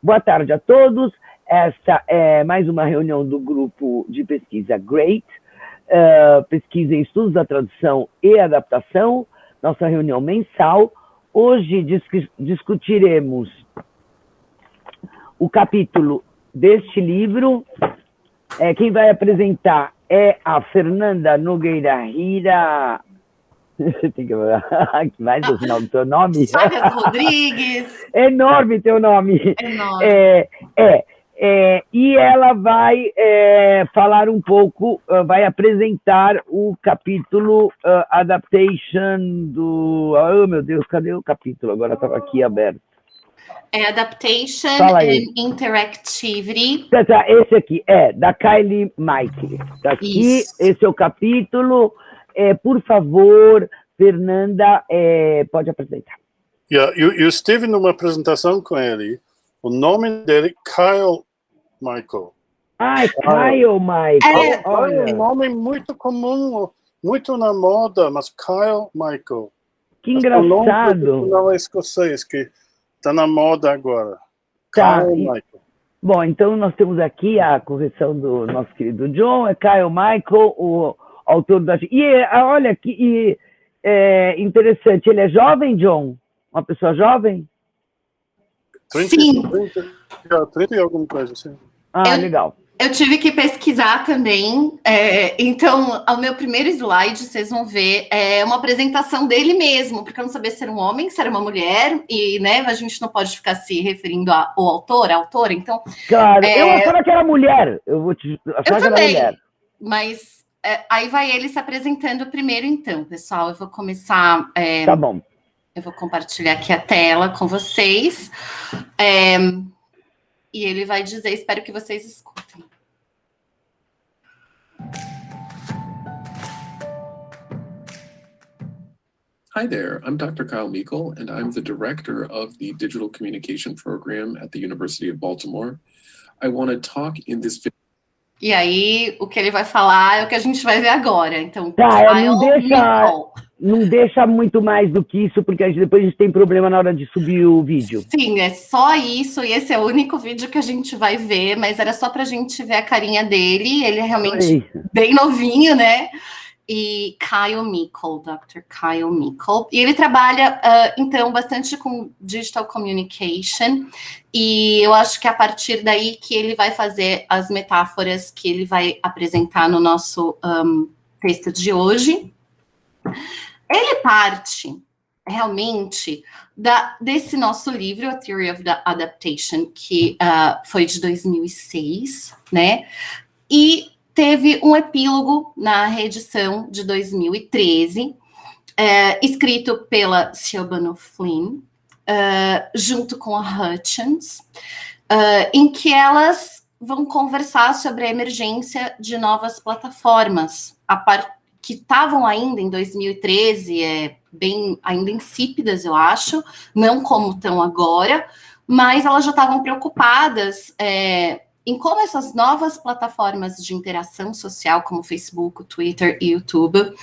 Boa tarde a todos. Esta é mais uma reunião do grupo de pesquisa GREAT, pesquisa em estudos da tradução e adaptação, nossa reunião mensal. Hoje discutiremos o capítulo deste livro. Quem vai apresentar é a Fernanda Nogueira Rira. Tem que mais no final do teu nome. Chagas Rodrigues. Enorme teu nome. Enorme. E ela vai falar um pouco, vai apresentar o capítulo Adaptation do... Oh, meu Deus, cadê o capítulo? Agora estava aqui aberto. Adaptation and Interactivity. Tá, esse aqui, da Kylie Mike. Tá aqui, Isso. Esse é o capítulo. Por favor, Fernanda, pode apresentar. Eu estive numa apresentação com ele. O nome dele é Kyle Michael. Kyle Michael. Olha. É um nome muito comum, muito na moda, mas Kyle Michael. Que engraçado. Não é escocês, que está na moda agora. Tá. Kyle Michael. Bom, então nós temos aqui a correção do nosso querido John, Kyle Michael, o autor da... E olha que interessante, ele é jovem, John? Uma pessoa jovem? 30 e alguma coisa assim. Legal. Eu tive que pesquisar também, então, o meu primeiro slide, vocês vão ver, é uma apresentação dele mesmo, porque eu não sabia se era um homem, se era uma mulher, e, né, a gente não pode ficar se referindo ao autor, à autora, então... Claro, eu achava que era mulher, eu vou te achar que era mulher. Mas aí vai ele se apresentando primeiro, então, pessoal, eu vou começar... Tá bom. Eu vou compartilhar aqui a tela com vocês, e ele vai dizer, espero que vocês escutem. Hi there, I'm Dr. Kyle Meikle, and I'm the director of the Digital Communication Program at the University of Baltimore. I want to talk in this video. E aí, o que ele vai falar é o que a gente vai ver agora. Então, não deixa muito mais do que isso, porque depois a gente tem problema na hora de subir o vídeo. Sim, é só isso, e esse é o único vídeo que a gente vai ver, mas era só pra gente ver a carinha dele, ele é realmente bem novinho, né? E Kyle Meikle, Dr. Kyle Meikle. E ele trabalha, então, bastante com Digital Communication, e eu acho que é a partir daí que ele vai fazer as metáforas que ele vai apresentar no nosso texto de hoje. Ele parte, realmente, desse nosso livro, A Theory of the Adaptation, que foi de 2006, né? E teve um epílogo na reedição de 2013, escrito pela Siobhan O'Flynn, junto com a Hutchins, em que elas vão conversar sobre a emergência de novas plataformas, que estavam ainda em 2013, bem ainda insípidas, eu acho, não como estão agora, mas elas já estavam preocupadas em como essas novas plataformas de interação social, como Facebook, Twitter e YouTube,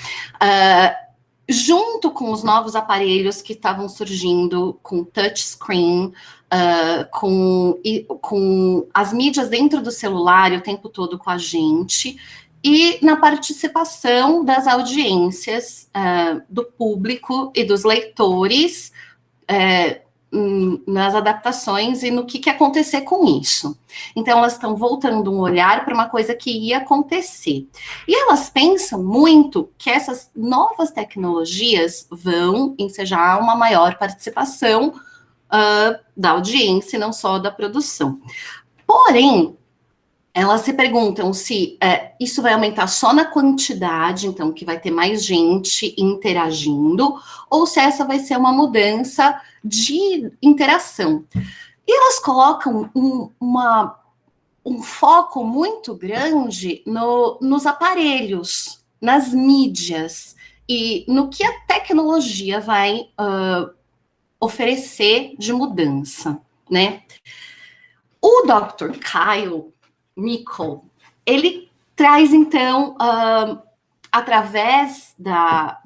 junto com os novos aparelhos que estavam surgindo, com touchscreen, com as mídias dentro do celular o tempo todo com a gente, e na participação das audiências do público e dos leitores nas adaptações e no que ia acontecer com isso. Então, elas estão voltando um olhar para uma coisa que ia acontecer. E elas pensam muito que essas novas tecnologias vão ensejar uma maior participação da audiência, não só da produção. Porém, elas se perguntam se isso vai aumentar só na quantidade, então que vai ter mais gente interagindo, ou se essa vai ser uma mudança de interação. E elas colocam um foco muito grande nos aparelhos, nas mídias, e no que a tecnologia vai oferecer de mudança, né? O Dr. Kyle Meikle, ele traz, então, através da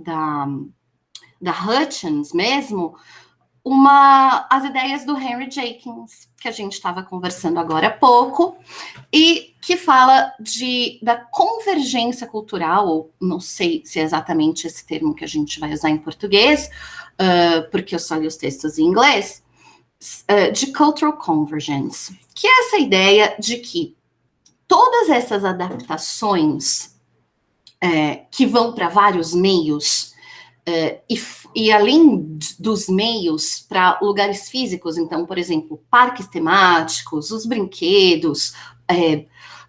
Hutchins mesmo, as ideias do Henry Jenkins, que a gente estava conversando agora há pouco, e que fala da convergência cultural, ou não sei se é exatamente esse termo que a gente vai usar em português, porque eu só li os textos em inglês, de cultural convergence, que é essa ideia de que todas essas adaptações que vão para vários meios, e além dos meios para lugares físicos, então, por exemplo, parques temáticos, os brinquedos,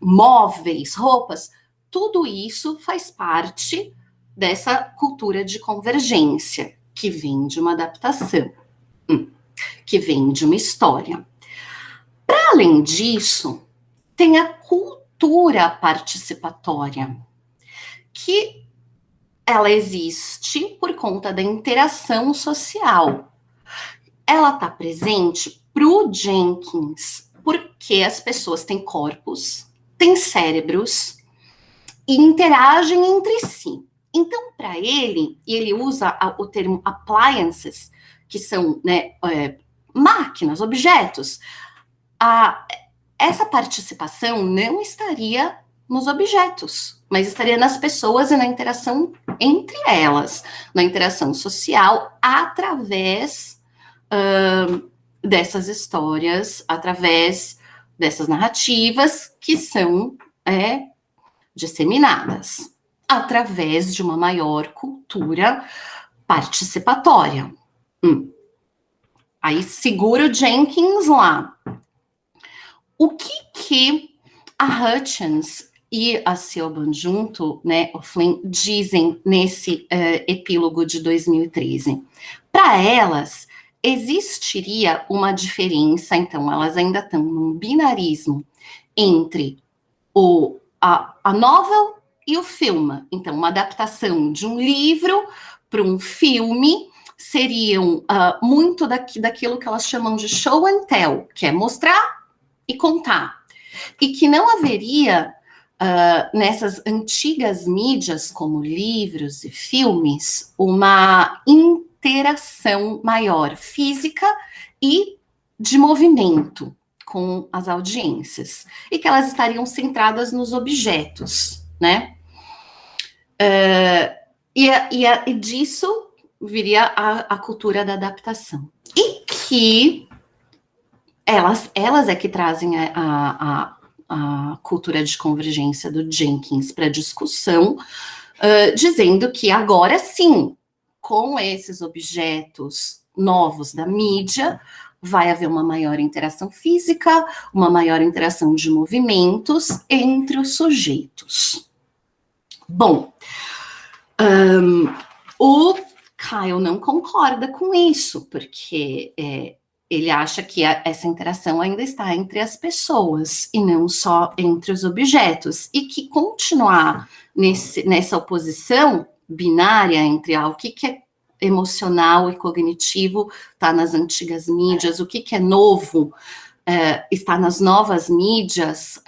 móveis, roupas, tudo isso faz parte dessa cultura de convergência, que vem de uma adaptação, que vem de uma história. Para além disso, tem a cultura participatória, que ela existe por conta da interação social. Ela está presente para o Jenkins porque as pessoas têm corpos, têm cérebros e interagem entre si. Então, para ele, e ele usa o termo appliances, que são, né, máquinas, objetos, essa participação não estaria nos objetos, mas estaria nas pessoas e na interação entre elas, na interação social, através dessas histórias, através dessas narrativas que são disseminadas, através de uma maior cultura participatória. Aí segura o Jenkins lá. O que a Hutchins e a Siobhan junto, né, o Flynn, dizem nesse epílogo de 2013? Para elas, existiria uma diferença, então elas ainda estão num binarismo entre a novel e o filme. Então, uma adaptação de um livro para um filme seriam muito daquilo que elas chamam de show and tell, que é mostrar e contar. E que não haveria, nessas antigas mídias, como livros e filmes, uma interação maior, física e de movimento com as audiências. E que elas estariam centradas nos objetos, né? E disso viria a cultura da adaptação. E que elas é que trazem a cultura de convergência do Jenkins para discussão, dizendo que agora sim, com esses objetos novos da mídia, vai haver uma maior interação física, uma maior interação de movimentos entre os sujeitos. Bom, o Kyle não concorda com isso, porque ele acha que essa interação ainda está entre as pessoas e não só entre os objetos, e que continuar nessa oposição binária entre o que é emocional e cognitivo está nas antigas mídias, o que é novo está nas novas mídias,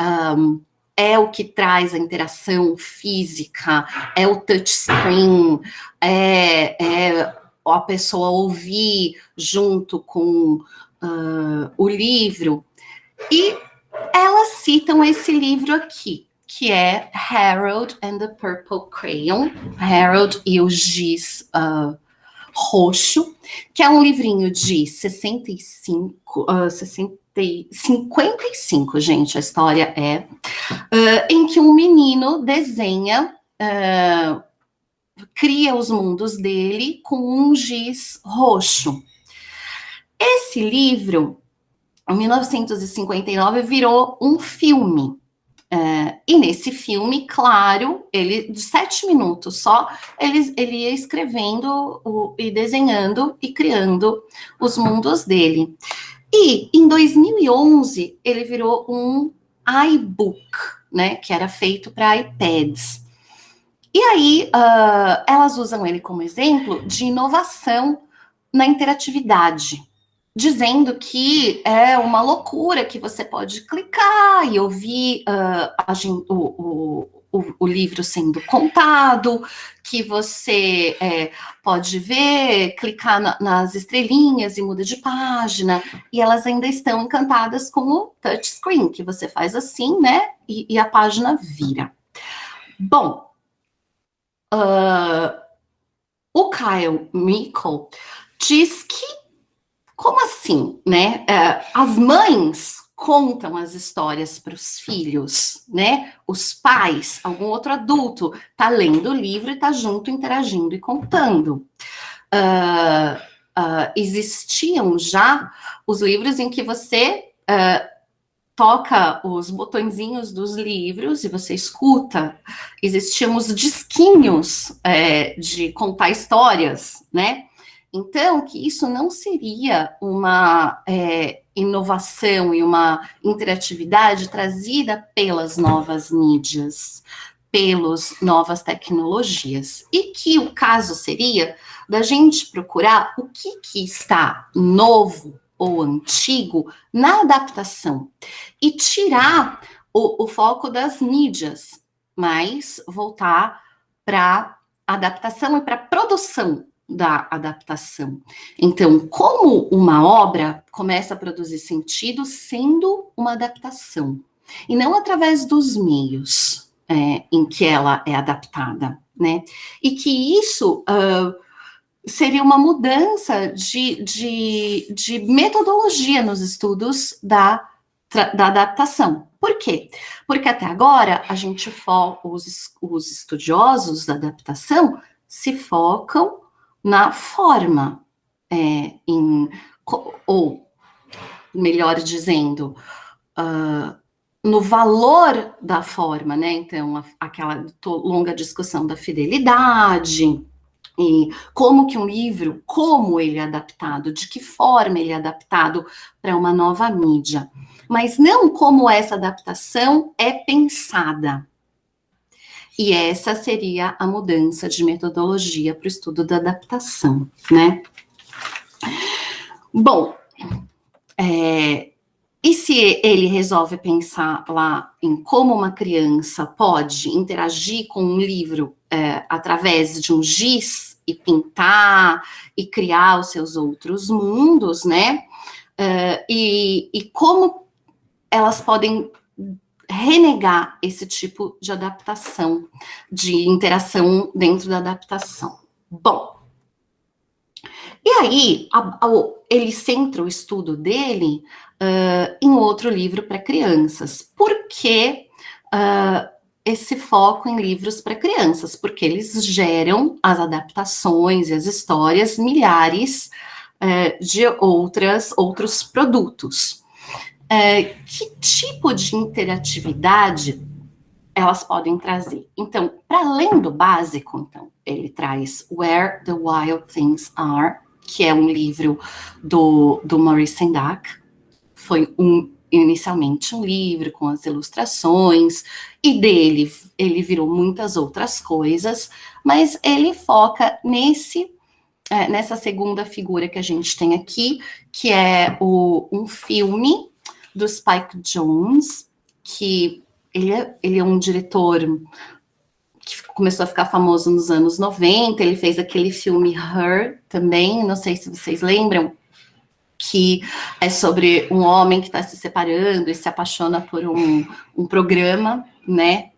é o que traz a interação física, é o touchscreen, a pessoa ouvir junto com o livro. E elas citam esse livro aqui, que é Harold and the Purple Crayon, Harold e o Giz roxo, que é um livrinho de 55, gente, a história em que um menino desenha, cria os mundos dele com um giz roxo. Esse livro, em 1959, virou um filme. E nesse filme, claro, ele de 7 minutos só, ele ia escrevendo e desenhando e criando os mundos dele. E em 2011 ele virou um iBook, né, que era feito para iPads. E aí elas usam ele como exemplo de inovação na interatividade, dizendo que é uma loucura, que você pode clicar e ouvir o o livro sendo contado, que você pode ver, clicar nas estrelinhas e muda de página, e elas ainda estão encantadas com o touchscreen, que você faz assim, né, e a página vira. Bom, o Kyle Meikle diz que, como assim, né, as mães contam as histórias para os filhos, né? Os pais, algum outro adulto, tá lendo o livro e tá junto, interagindo e contando. Existiam já os livros em que você toca os botõezinhos dos livros e você escuta. Existiam os disquinhos de contar histórias, né? Então, que isso não seria uma inovação e uma interatividade trazida pelas novas mídias, pelas novas tecnologias. E que o caso seria da gente procurar o que está novo ou antigo na adaptação e tirar o foco das mídias, mas voltar para a adaptação e para a produção da adaptação. Então, como uma obra começa a produzir sentido sendo uma adaptação, e não através dos meios em que ela é adaptada, né? E que isso seria uma mudança de metodologia nos estudos da adaptação. Por quê? Porque até agora os estudiosos da adaptação se focam na forma, ou melhor dizendo, no valor da forma, né? Então, aquela longa discussão da fidelidade, e como que um livro, como ele é adaptado, de que forma ele é adaptado para uma nova mídia, mas não como essa adaptação é pensada. E essa seria a mudança de metodologia para o estudo da adaptação, né? Bom, e se ele resolve pensar lá em como uma criança pode interagir com um livro através de um giz e pintar e criar os seus outros mundos, né? E como elas podem renegar esse tipo de adaptação, de interação dentro da adaptação. Bom, e aí ele centra o estudo dele em outro livro para crianças. Por que esse foco em livros para crianças? Porque eles geram as adaptações e as histórias milhares de outros produtos. Que tipo de interatividade elas podem trazer? Então, para além do básico, então, ele traz Where the Wild Things Are, que é um livro do Maurice Sendak. Foi inicialmente um livro com as ilustrações, e dele ele virou muitas outras coisas, mas ele foca nessa segunda figura que a gente tem aqui, que é um filme do Spike Jonze, que ele é um diretor que começou a ficar famoso nos anos 90, ele fez aquele filme Her também, não sei se vocês lembram, que é sobre um homem que está se separando e se apaixona por um programa, né,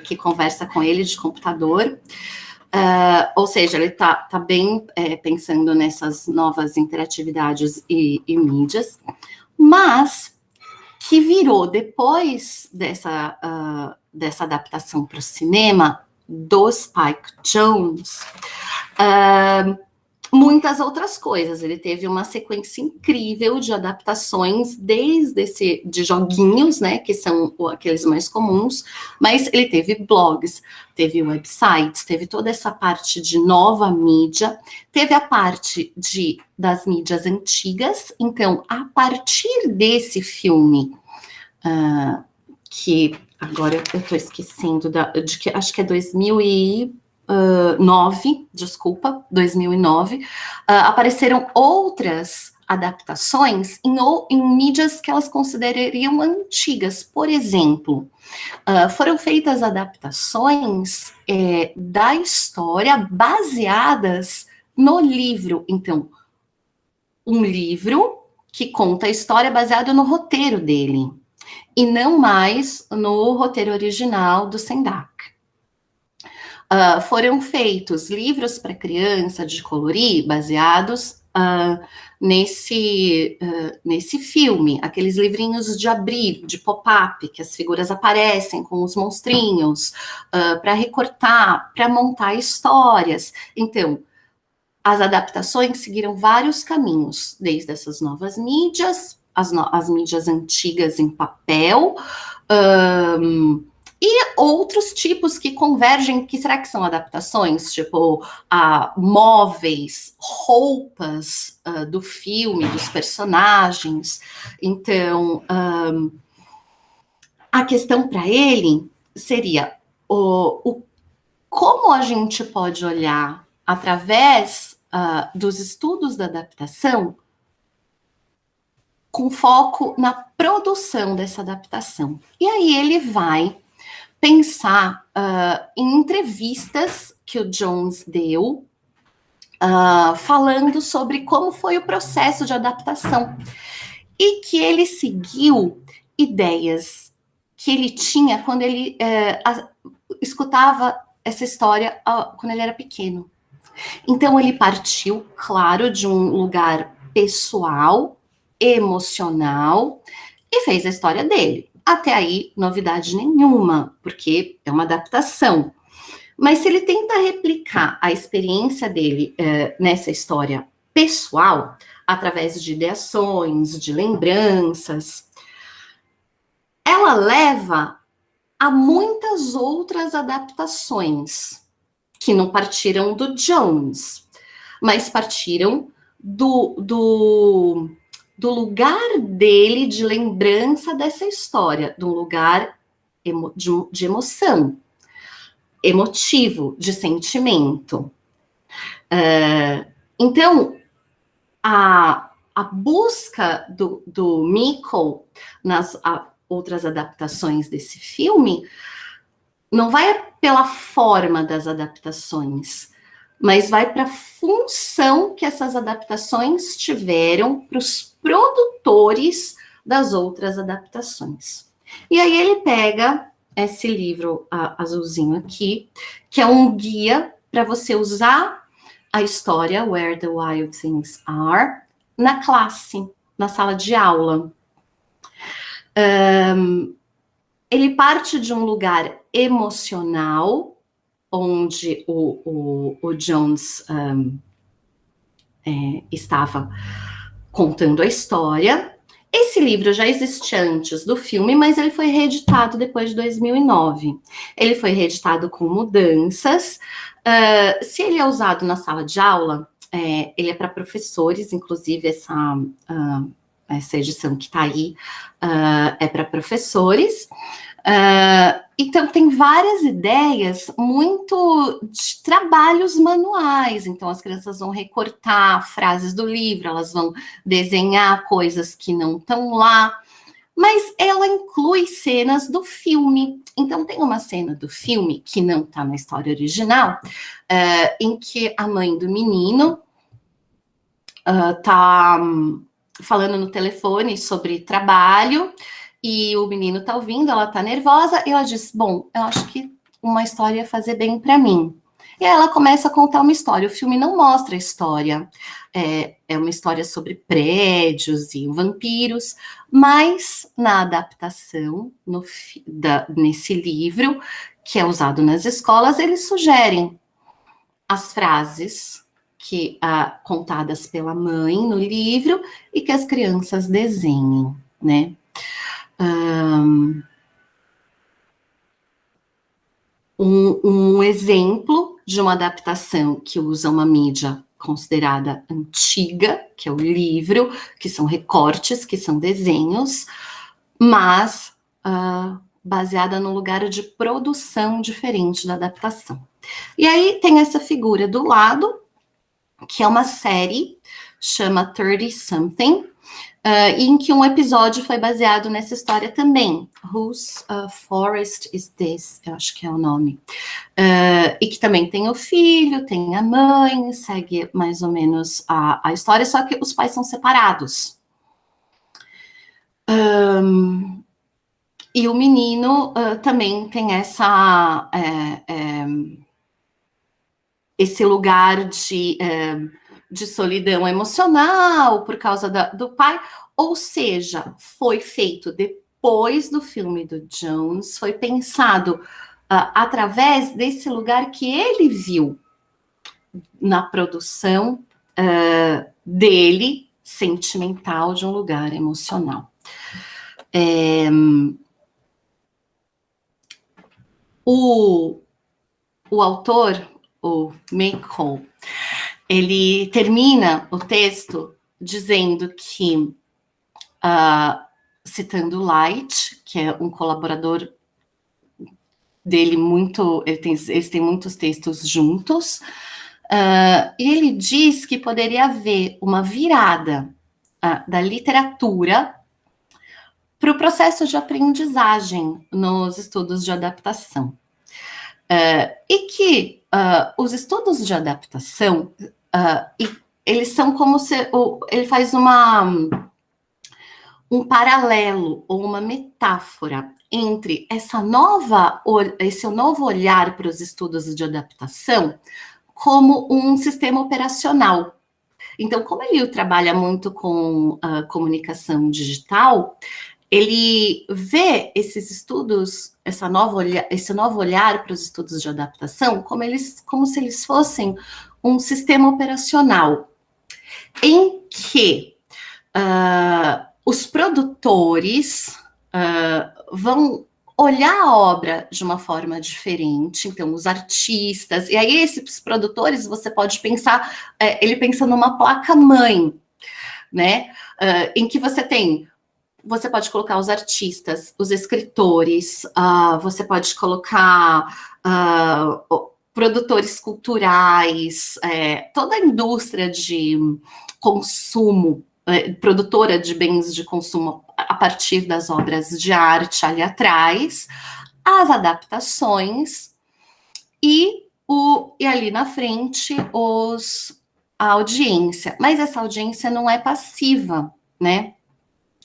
que conversa com ele de computador. Ou seja, ele está bem pensando nessas novas interatividades e mídias, mas que virou, depois dessa adaptação para o cinema do Spike Jonze, muitas outras coisas. Ele teve uma sequência incrível de adaptações, desde de joguinhos, né, que são aqueles mais comuns, mas ele teve blogs, teve websites, teve toda essa parte de nova mídia, teve a parte das mídias antigas. Então, a partir desse filme, que agora eu estou esquecendo, de que acho que é 2009, apareceram outras adaptações em mídias que elas considerariam antigas. Por exemplo, foram feitas adaptações da história baseadas no livro. Então, um livro que conta a história baseado no roteiro dele, e não mais no roteiro original do Sendak. Foram feitos livros para criança de colorir baseados nesse filme, aqueles livrinhos de abrir, de pop-up, que as figuras aparecem com os monstrinhos, para recortar, para montar histórias. Então, as adaptações seguiram vários caminhos, desde essas novas mídias, as mídias antigas em papel, e outros tipos que convergem, que será que são adaptações? Tipo, móveis, roupas do filme, dos personagens. Então, a questão para ele seria como a gente pode olhar através dos estudos da adaptação com foco na produção dessa adaptação. E aí ele vai pensar em entrevistas que o Jones deu, falando sobre como foi o processo de adaptação, e que ele seguiu ideias que ele tinha quando ele escutava essa história quando ele era pequeno. Então ele partiu, claro, de um lugar pessoal, emocional, e fez a história dele. Até aí, novidade nenhuma, porque é uma adaptação. Mas se ele tenta replicar a experiência dele nessa história pessoal, através de ideações, de lembranças, ela leva a muitas outras adaptações, que não partiram do Jones, mas partiram do lugar dele de lembrança dessa história, de um lugar de emoção, emotivo, de sentimento. Então, a busca do Mickle nas outras adaptações desse filme não vai pela forma das adaptações, mas vai para a função que essas adaptações tiveram para os produtores das outras adaptações. E aí ele pega esse livro azulzinho aqui, que é um guia para você usar a história Where the Wild Things Are na classe, na sala de aula. Ele parte de um lugar emocional, onde o Jones estava contando a história. Esse livro já existia antes do filme, mas ele foi reeditado depois de 2009. Ele foi reeditado com mudanças. Se ele é usado na sala de aula, ele é para professores, inclusive essa edição que está aí é para professores. Então, tem várias ideias muito de trabalhos manuais. Então, as crianças vão recortar frases do livro, elas vão desenhar coisas que não estão lá, mas ela inclui cenas do filme. Então, tem uma cena do filme que não está na história original, em que a mãe do menino está falando no telefone sobre trabalho, e o menino tá ouvindo, ela tá nervosa, e ela diz, bom, eu acho que uma história ia fazer bem para mim. E aí ela começa a contar uma história. O filme não mostra a história. É uma história sobre prédios e vampiros, mas na adaptação, nesse livro, que é usado nas escolas, eles sugerem as frases contadas pela mãe no livro e que as crianças desenhem, né? Um exemplo de uma adaptação que usa uma mídia considerada antiga, que é o livro, que são recortes, que são desenhos, mas baseada num lugar de produção diferente da adaptação. E aí tem essa figura do lado, que é uma série chama 30 Something, em que um episódio foi baseado nessa história também. Whose Forest is This? Eu acho que é o nome. E que também tem o filho, tem a mãe, segue mais ou menos a história, só que os pais são separados. E o menino também tem esse lugar de solidão emocional por causa do pai, ou seja, foi feito depois do filme do Jones, foi pensado através desse lugar que ele viu na produção dele, sentimental, de um lugar emocional. O autor, o Michael, ele termina o texto dizendo que, citando Light, que é um colaborador dele eles têm muitos textos juntos, e ele diz que poderia haver uma virada da literatura para o processo de aprendizagem nos estudos de adaptação. E que os estudos de adaptação, eles são como se... ele faz um paralelo ou uma metáfora entre esse novo olhar para os estudos de adaptação como um sistema operacional. Então, como ele trabalha muito com comunicação digital, ele vê esses estudos, esse novo olhar para os estudos de adaptação, como se eles fossem um sistema operacional, em que os produtores vão olhar a obra de uma forma diferente, então os artistas, e aí esses produtores, você pode pensar, ele pensa numa placa-mãe, né, em que você pode colocar os artistas, os escritores, você pode colocar produtores culturais, toda a indústria de consumo, produtora de bens de consumo a partir das obras de arte ali atrás, as adaptações e ali na frente a audiência. Mas essa audiência não é passiva, né?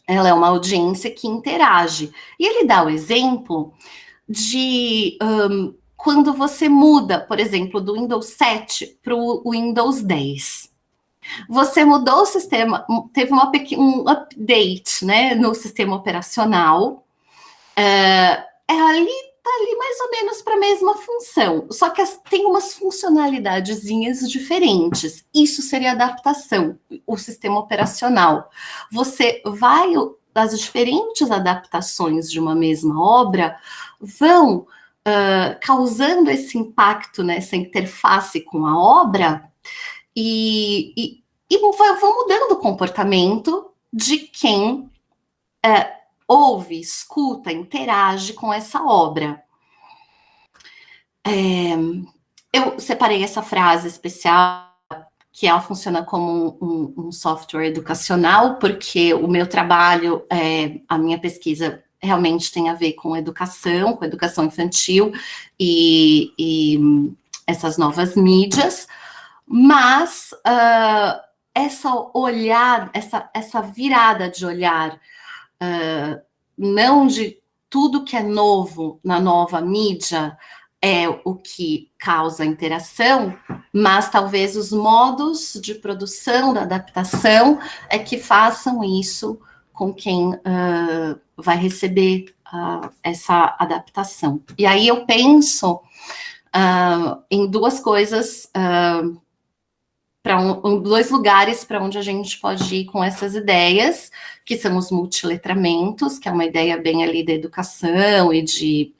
Ela é uma audiência que interage. E ele dá o exemplo de quando você muda, por exemplo, do Windows 7 para o Windows 10. Você mudou o sistema, teve um update, né, no sistema operacional. Tá ali mais ou menos para a mesma função, só que tem umas funcionalidadezinhas diferentes. Isso seria adaptação, o sistema operacional. As diferentes adaptações de uma mesma obra vão causando esse impacto, né, essa interface com a obra, e vão mudando o comportamento de quem ouve, escuta, interage com essa obra. Eu separei essa frase especial, que ela funciona como um software educacional, porque o meu trabalho, a minha pesquisa realmente tem a ver com educação infantil e essas novas mídias, mas essa virada de olhar, não de tudo que é novo na nova mídia é o que causa interação, mas talvez os modos de produção, da adaptação, é que façam isso com quem vai receber essa adaptação. E aí eu penso em duas coisas, dois lugares para onde a gente pode ir com essas ideias, que são os multiletramentos, que é uma ideia bem ali da educação e de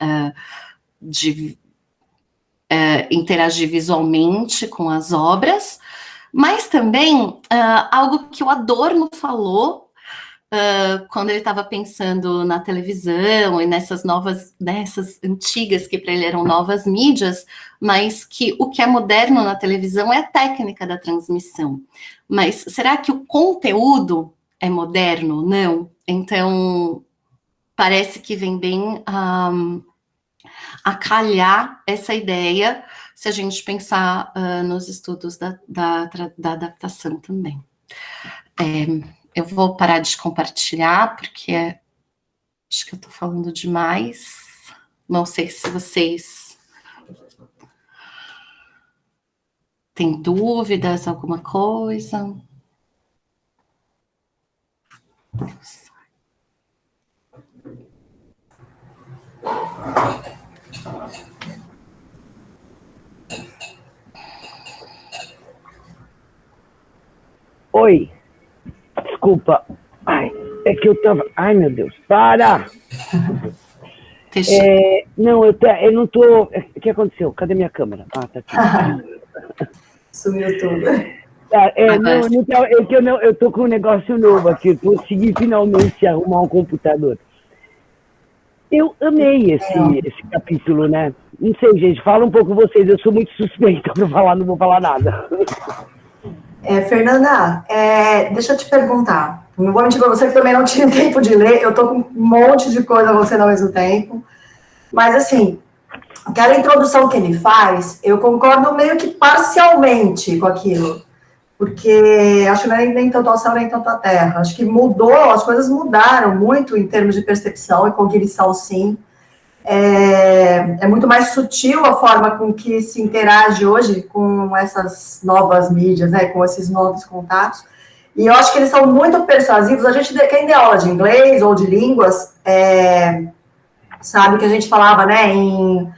interagir visualmente com as obras, mas também algo que o Adorno falou quando ele estava pensando na televisão e nessas antigas que para ele eram novas mídias, mas que o que é moderno na televisão é a técnica da transmissão. Mas será que o conteúdo é moderno? Não. Então, parece que vem bem a calhar essa ideia, se a gente pensar nos estudos da adaptação também. Eu vou parar de compartilhar, porque acho que eu estou falando demais. Não sei se vocês têm dúvidas, alguma coisa. Oi, desculpa. Ai, é que eu tava... Ai, meu Deus, para! Não, eu não tô... O que aconteceu? Cadê minha câmera? Ah, tá aqui. Sumiu tudo. Eu tô com um negócio novo aqui. Eu consegui finalmente arrumar um computador. Eu amei esse capítulo, né? Não sei, gente, fala um pouco vocês. Eu sou muito suspeita para falar, não vou falar nada. Fernanda, deixa eu te perguntar. Não vou mentir para você que também não tive tempo de ler. Eu tô com um monte de coisa você ao mesmo tempo. Mas, assim, aquela introdução que ele faz, eu concordo meio que parcialmente com aquilo. Porque acho que não é nem tanto ao céu, nem tanto à terra. Acho que mudou, as coisas mudaram muito em termos de percepção e cognição, sim. É muito mais sutil a forma com que se interage hoje com essas novas mídias, né, com esses novos contatos. E eu acho que eles são muito persuasivos. A gente, quem deu aula de inglês ou de línguas, sabe que a gente falava, né, em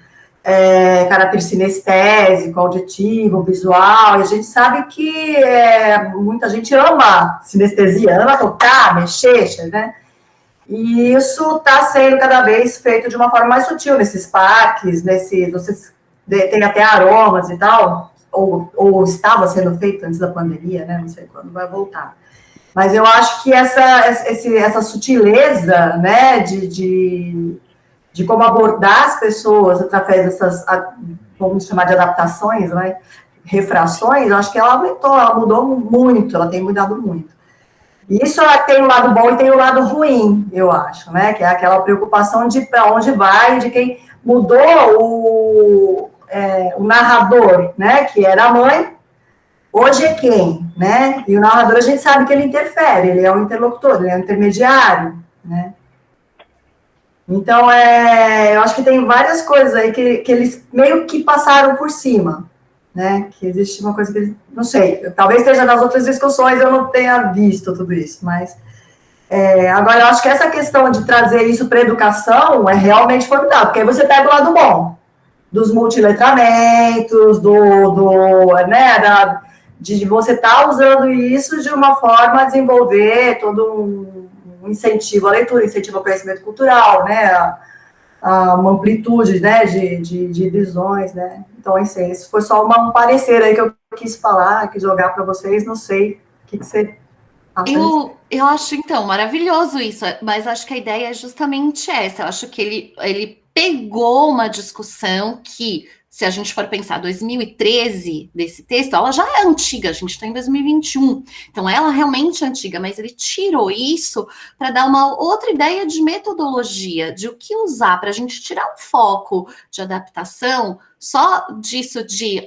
caráter sinestésico, auditivo, visual, e a gente sabe que muita gente ama sinestesia, ama tocar, mexer, né? E isso está sendo cada vez feito de uma forma mais sutil nesses parques, vocês tem até aromas e tal, ou estava sendo feito antes da pandemia, né? Não sei quando vai voltar. Mas eu acho que essa sutileza, né, de como abordar as pessoas através dessas, vamos chamar de adaptações, né, refrações, eu acho que ela aumentou, ela mudou muito, ela tem mudado muito. E isso tem um lado bom e tem um lado ruim, eu acho, né, que é aquela preocupação de para onde vai, de quem mudou o narrador, né, que era a mãe, hoje é quem, né, e o narrador a gente sabe que ele interfere, ele é um interlocutor, ele é um intermediário, né. Então, eu acho que tem várias coisas aí que eles meio que passaram por cima, né? Que existe uma coisa que eles... Não sei, talvez esteja nas outras discussões, eu não tenha visto tudo isso, mas... agora, eu acho que essa questão de trazer isso para a educação é realmente formidável, porque aí você pega o lado bom, dos multiletramentos, de você estar usando isso de uma forma a desenvolver todo um incentivo à leitura, incentivo ao conhecimento cultural, né, uma amplitude, né, de visões, né, então, assim, isso foi só um parecer aí que eu quis falar, quis jogar para vocês, não sei o que você acha. Eu acho, então, maravilhoso isso, mas acho que a ideia é justamente essa, eu acho que ele pegou uma discussão que, se a gente for pensar 2013 desse texto, ela já é antiga, a gente está em 2021, então ela realmente é antiga, mas ele tirou isso para dar uma outra ideia de metodologia, de o que usar para a gente tirar um foco de adaptação, só disso de,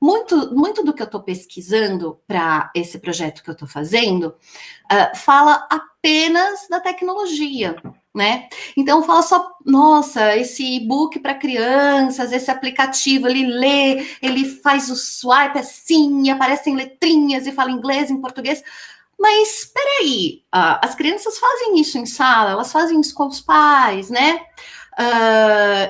muito do que eu estou pesquisando para esse projeto que eu estou fazendo, fala apenas da tecnologia, né? Então fala só, nossa, esse e-book para crianças, esse aplicativo, ele lê, ele faz o swipe assim, aparecem letrinhas e fala inglês em português. Mas espera aí, as crianças fazem isso em sala, elas fazem isso com os pais, né?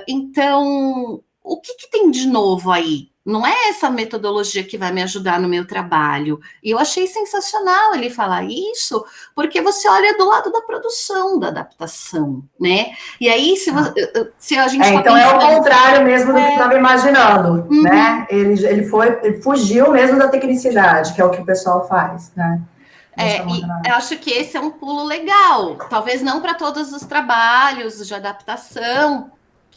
Então, o que tem de novo aí? Não é essa metodologia que vai me ajudar no meu trabalho. E eu achei sensacional ele falar isso, porque você olha do lado da produção, da adaptação, né? E aí, se a gente... então é o contrário mesmo do que estava imaginando, né? Ele fugiu mesmo da tecnicidade, que é o que o pessoal faz, né? Eu acho que esse é um pulo legal. Talvez não para todos os trabalhos de adaptação,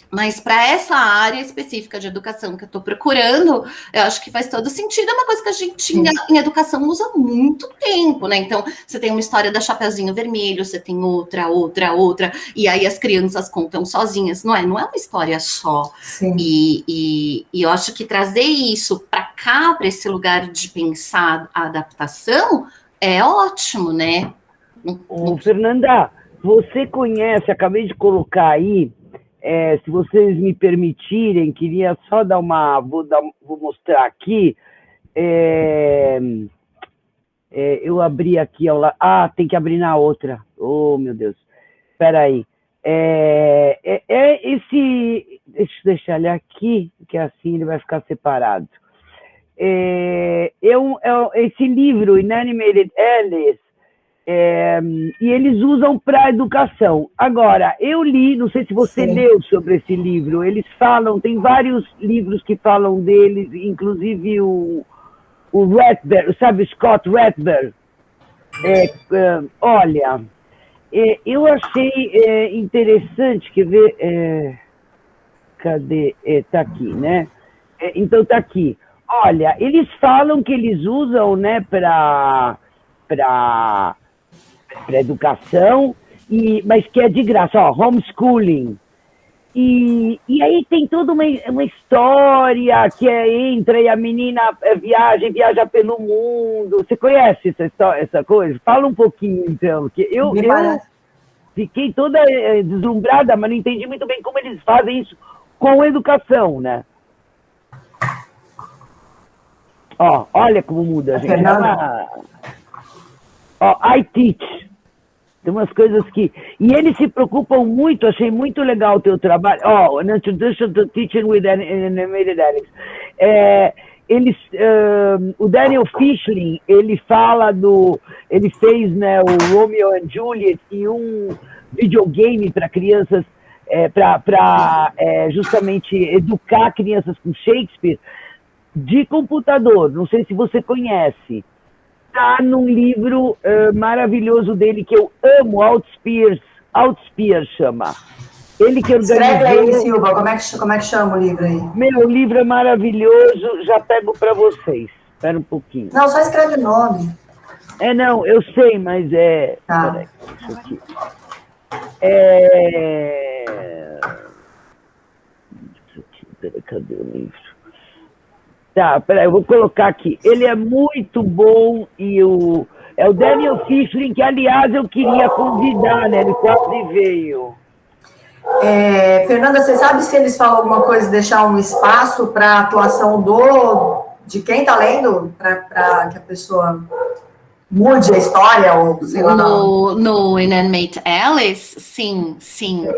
mas para essa área específica de educação que eu estou procurando, eu acho que faz todo sentido. É uma coisa que a gente em educação usa há muito tempo, né? Então, você tem uma história da Chapeuzinho Vermelho, você tem outra, e aí as crianças contam sozinhas, não é? Não é uma história só. E eu acho que trazer isso para cá, para esse lugar de pensar a adaptação, é ótimo, né? Fernanda, você conhece, acabei de colocar aí, se vocês me permitirem, queria só dar vou mostrar aqui, eu abri aqui, tem que abrir na outra, oh meu Deus, espera aí, deixa eu deixar ele aqui, que assim ele vai ficar separado. Esse livro, Inanimated Alice, e eles usam para educação. Agora, eu li, não sei se você leu sobre esse livro, eles falam, tem vários livros que falam deles, inclusive o Ratber, sabe, Scott Ratber. Olha, eu achei interessante, quer ver, cadê? Tá aqui, né? Então tá aqui. Olha, eles falam que eles usam, né, para educação, mas que é de graça, homeschooling. E aí tem toda uma história que entra e a menina viaja pelo mundo. Você conhece essa coisa? Fala um pouquinho, então, que eu fiquei toda deslumbrada, mas não entendi muito bem como eles fazem isso com educação, né? Olha como muda, gente. I teach. Tem umas coisas que... E eles se preocupam muito, achei muito legal o teu trabalho. An Introduction to Teaching with Animated Alice. O Daniel Fishling, ele fala ele fez, né, o Romeo and Juliet e um videogame para crianças, para justamente educar crianças com Shakespeare, de computador, não sei se você conhece, está num livro maravilhoso dele que eu amo, Outspear chama. Ele que organizou... Escreve aí, Silva, como é que chama o livro aí? Meu livro é maravilhoso, já pego para vocês, espera um pouquinho. Não, só escreve o nome. Não, eu sei, mas Peraí, isso aqui. Peraí, cadê o livro? Tá, peraí, eu vou colocar aqui. Ele é muito bom e é o Daniel Fishling, que, aliás, eu queria convidar, né? Ele quase veio. Fernanda, você sabe se eles falam alguma coisa, deixar um espaço para a atuação de quem está lendo, para que a pessoa mude a história, ou sei lá. No Inanimate Alice, sim,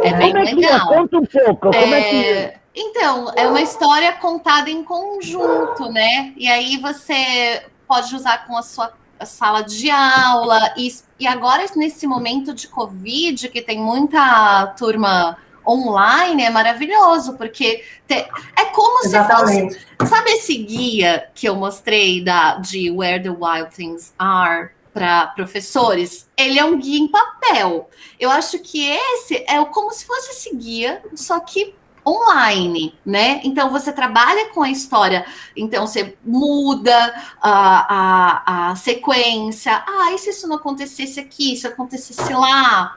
é bem legal. Conta um pouco, como é que... Então, é uma história contada em conjunto, né? E aí você pode usar com a sua sala de aula. E agora, nesse momento de Covid, que tem muita turma online, é maravilhoso, porque é como Exatamente. se fosse... Sabe esse guia que eu mostrei de Where the Wild Things Are para professores? Ele é um guia em papel. Eu acho que esse é como se fosse esse guia, só que online, né? Então você trabalha com a história, então você muda a sequência. E se isso não acontecesse aqui, se acontecesse lá,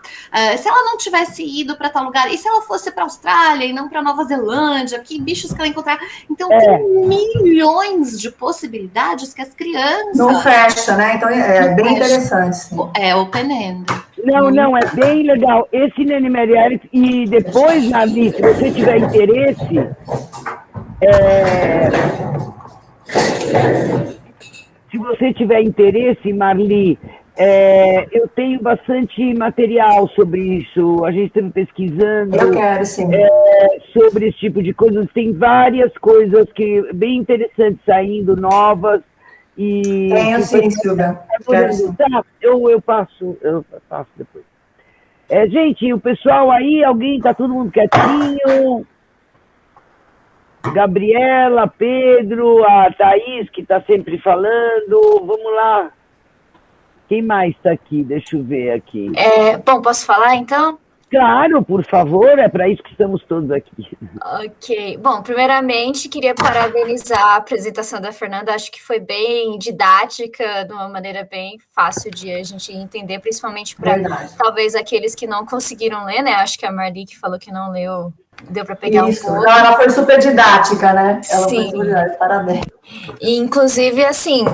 se ela não tivesse ido para tal lugar, e se ela fosse para a Austrália e não para Nova Zelândia, que bichos que ela encontrar? Então tem milhões de possibilidades que as crianças... Não fecha, né? Então é bem interessante. Sim. É open-end. Não, é bem legal. Esse Inanimate Alice, e depois, Marli, se você tiver interesse, Marli, eu tenho bastante material sobre isso. A gente está pesquisando. Eu quero, sim. Sobre esse tipo de coisas. Tem várias coisas bem interessantes saindo, novas. Tenho sim, Silvia. Tá, eu passo depois. Gente, o pessoal aí, tá todo mundo quietinho? Gabriela, Pedro, a Thaís, que está sempre falando. Vamos lá. Quem mais está aqui? Deixa eu ver aqui. Bom, posso falar então? Claro, por favor, é para isso que estamos todos aqui. Ok. Bom, primeiramente, queria parabenizar a apresentação da Fernanda. Acho que foi bem didática, de uma maneira bem fácil de a gente entender, principalmente para talvez aqueles que não conseguiram ler, né? Acho que a Marli que falou que não leu, deu para pegar um pouco. Não, ela foi super didática, né? Ela Sim. foi super didática, parabéns. E, inclusive, assim,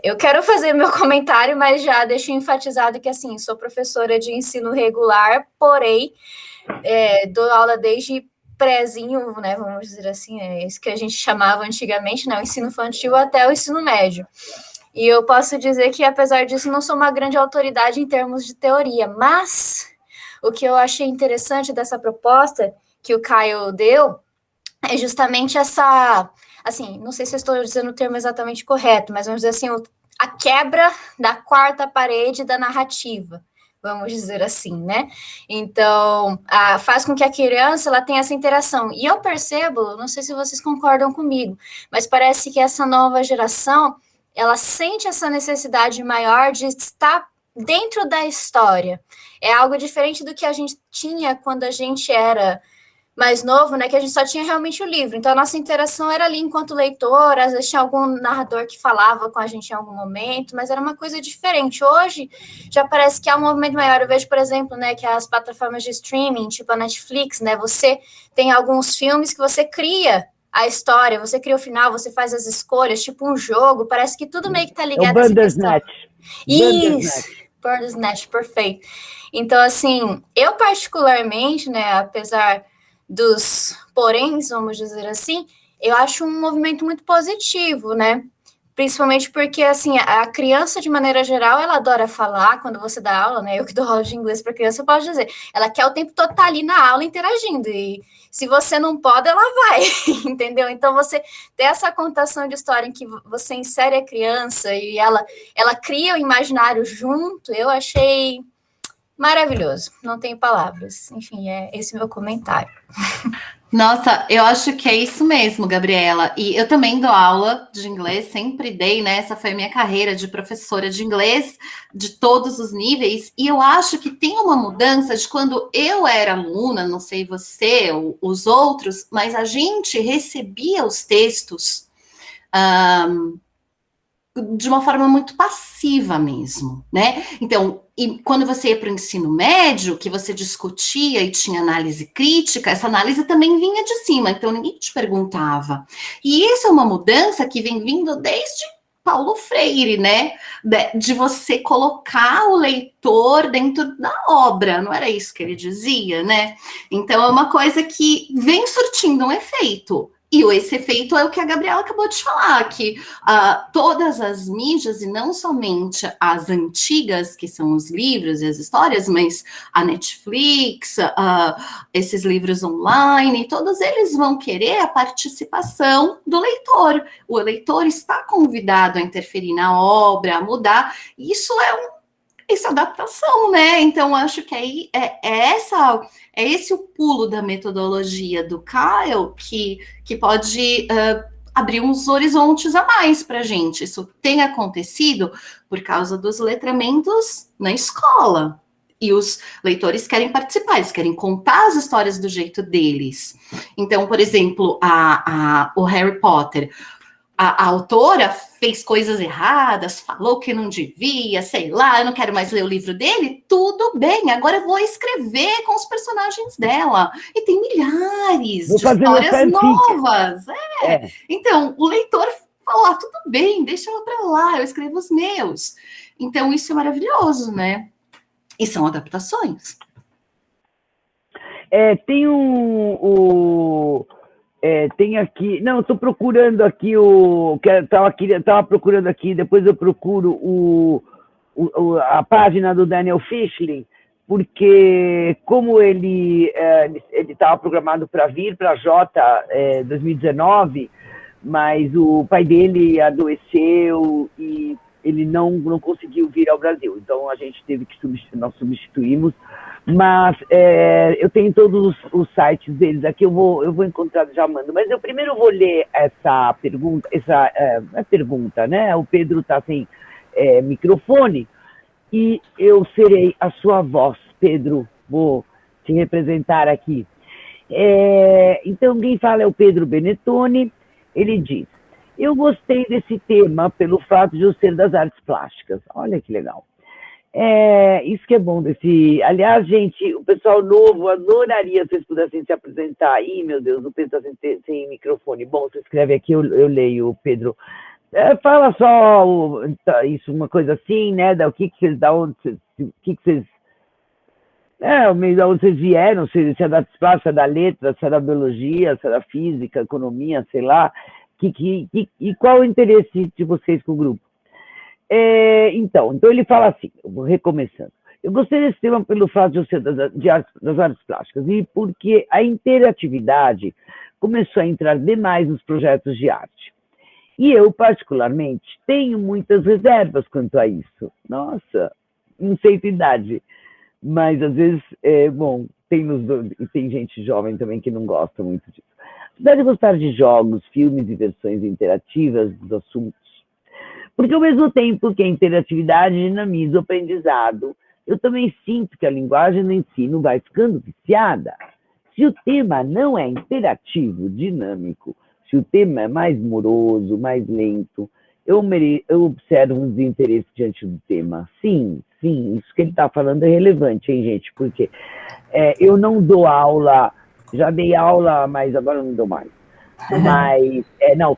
eu quero fazer meu comentário, mas já deixo enfatizado que, assim, sou professora de ensino regular, porém, dou aula desde prézinho, né, vamos dizer assim, isso que a gente chamava antigamente, né, o ensino infantil até o ensino médio. E eu posso dizer que, apesar disso, não sou uma grande autoridade em termos de teoria, mas o que eu achei interessante dessa proposta que o Kyle deu é justamente essa, assim, não sei se eu estou dizendo o termo exatamente correto, mas vamos dizer assim, a quebra da quarta parede da narrativa, vamos dizer assim, né? Então, faz com que a criança ela tenha essa interação. E eu percebo, não sei se vocês concordam comigo, mas parece que essa nova geração, ela sente essa necessidade maior de estar dentro da história. É algo diferente do que a gente tinha quando a gente era mais novo, né, que a gente só tinha realmente o livro. Então, a nossa interação era ali enquanto leitor, às vezes tinha algum narrador que falava com a gente em algum momento, mas era uma coisa diferente. Hoje, já parece que há um movimento maior. Eu vejo, por exemplo, né, que as plataformas de streaming, tipo a Netflix, né, você tem alguns filmes que você cria a história, você cria o final, você faz as escolhas, tipo um jogo, parece que tudo meio que tá ligado a essa questão. Isso, Bandersnatch, perfeito. Então, assim, eu particularmente, né, apesar dos poréns, vamos dizer assim, eu acho um movimento muito positivo, né? Principalmente porque, assim, a criança, de maneira geral, ela adora falar quando você dá aula, né? Eu que dou aula de inglês para criança, eu posso dizer, ela quer o tempo todo estar ali na aula interagindo, e se você não pode, ela vai, entendeu? Então, você ter essa contação de história em que você insere a criança e ela cria o imaginário junto, eu achei maravilhoso, não tenho palavras. Enfim, é esse meu comentário. Nossa, eu acho que é isso mesmo, Gabriela. E eu também dou aula de inglês, sempre dei, né? Essa foi a minha carreira de professora de inglês, de todos os níveis. E eu acho que tem uma mudança de quando eu era aluna, não sei você ou os outros, mas a gente recebia os textos de uma forma muito passiva mesmo, né? Então, e quando você ia para o ensino médio, que você discutia e tinha análise crítica, essa análise também vinha de cima, então ninguém te perguntava. E isso é uma mudança que vem vindo desde Paulo Freire, né? De você colocar o leitor dentro da obra, não era isso que ele dizia, né? Então é uma coisa que vem surtindo um efeito. E esse efeito é o que a Gabriela acabou de falar, que todas as mídias, e não somente as antigas, que são os livros e as histórias, mas a Netflix, esses livros online, todos eles vão querer a participação do leitor. O leitor está convidado a interferir na obra, a mudar. Isso é adaptação, né? Então, acho que aí é esse o pulo da metodologia do Kyle que pode abrir uns horizontes a mais para a gente. Isso tem acontecido por causa dos letramentos na escola. E os leitores querem participar, eles querem contar as histórias do jeito deles. Então, por exemplo, o Harry Potter, a autora fez coisas erradas, falou que não devia, sei lá, eu não quero mais ler o livro dele, tudo bem, agora eu vou escrever com os personagens dela. E tem milhares de histórias novas. Então, o leitor falou, tudo bem, deixa eu pra lá, eu escrevo os meus. Então, isso é maravilhoso, né? E são adaptações. Tem tem aqui, não, estou procurando aqui estava procurando aqui, depois eu procuro a página do Daniel Fischling, porque como ele estava programado para vir para a Jota 2019, mas o pai dele adoeceu e ele não conseguiu vir ao Brasil, então a gente teve que nós substituímos. Mas eu tenho todos os sites deles aqui, eu vou encontrar, já mando. Mas eu primeiro vou ler essa pergunta, né? O Pedro está sem microfone, que eu serei a sua voz, Pedro. Vou te representar aqui. Então, quem fala é o Pedro Benettoni. Ele diz: eu gostei desse tema pelo fato de eu ser das artes plásticas. Olha que legal. Isso que é bom desse... Aliás, gente, o pessoal novo adoraria se vocês pudessem se apresentar. Ih, meu Deus, o Pedro está sem microfone. Bom, você escreve aqui, eu leio, Pedro. Fala só isso, uma coisa assim, né? Da onde vocês vieram, se é da artes plásticas, da letra, se é da biologia, se é da física, economia, sei lá. E qual o interesse de vocês com o grupo? Então ele fala assim, eu vou recomeçando. Eu gostei desse tema pelo fato de eu ser das artes plásticas e porque a interatividade começou a entrar demais nos projetos de arte. E eu, particularmente, tenho muitas reservas quanto a isso. Nossa, não sei a idade, mas às vezes, tem gente jovem também que não gosta muito disso. Apesar de gostar de jogos, filmes e versões interativas dos assuntos, porque ao mesmo tempo que a interatividade dinamiza o aprendizado, eu também sinto que a linguagem do ensino vai ficando viciada. Se o tema não é interativo, dinâmico, se o tema é mais moroso, mais lento, eu observo um desinteresse diante do tema. Sim, isso que ele está falando é relevante, hein, gente? Porque eu não dou aula, já dei aula, mas agora não dou mais. Mas,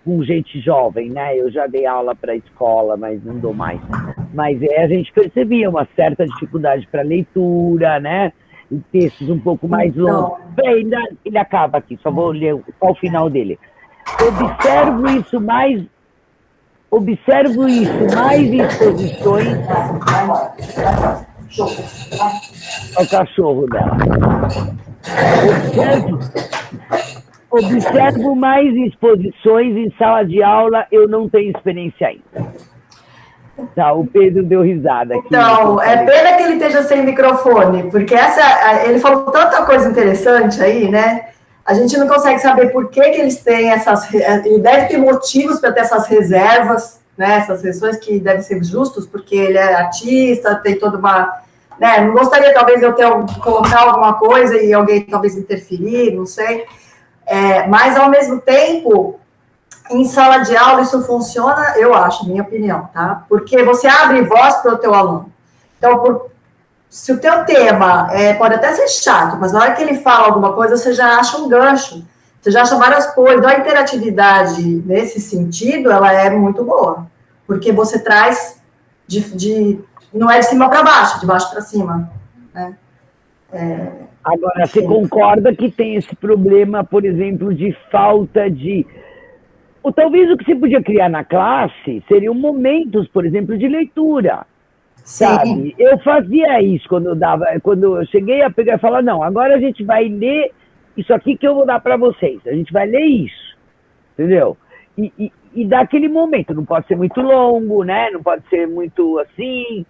com gente jovem, né? Eu já dei aula para a escola, mas não dou mais. Mas a gente percebia uma certa dificuldade para leitura, né? E textos um pouco mais longos. Ele acaba aqui, só vou ler só o final dele. Observo isso mais em exposições. Olha o cachorro dela. Observo mais exposições em sala de aula, eu não tenho experiência ainda. Tá, o Pedro deu risada aqui. Então, é pena que ele esteja sem microfone, porque ele falou tanta coisa interessante aí, né? A gente não consegue saber por que eles têm ele deve ter motivos para ter essas reservas, né? Essas restrições que devem ser justos, porque ele é artista, tem toda uma... Né? Não gostaria, talvez, eu colocar alguma coisa e alguém talvez interferir, não sei. Mas, ao mesmo tempo, em sala de aula isso funciona, eu acho, minha opinião, tá? Porque você abre voz para o teu aluno. Então, se o teu tema pode até ser chato, mas na hora que ele fala alguma coisa, você já acha um gancho, você já acha várias coisas. Então, a interatividade, nesse sentido, ela é muito boa, porque você traz não é de cima para baixo, de baixo para cima, né? Agora, você concorda que tem esse problema, por exemplo, de falta de... Ou talvez o que você podia criar na classe seriam momentos, por exemplo, de leitura. Sim. Sabe? Eu fazia isso quando eu cheguei a pegar e falar, não, agora a gente vai ler isso aqui que eu vou dar para vocês. A gente vai ler isso, entendeu? E dar aquele momento, não pode ser muito longo, né? Não pode ser muito assim...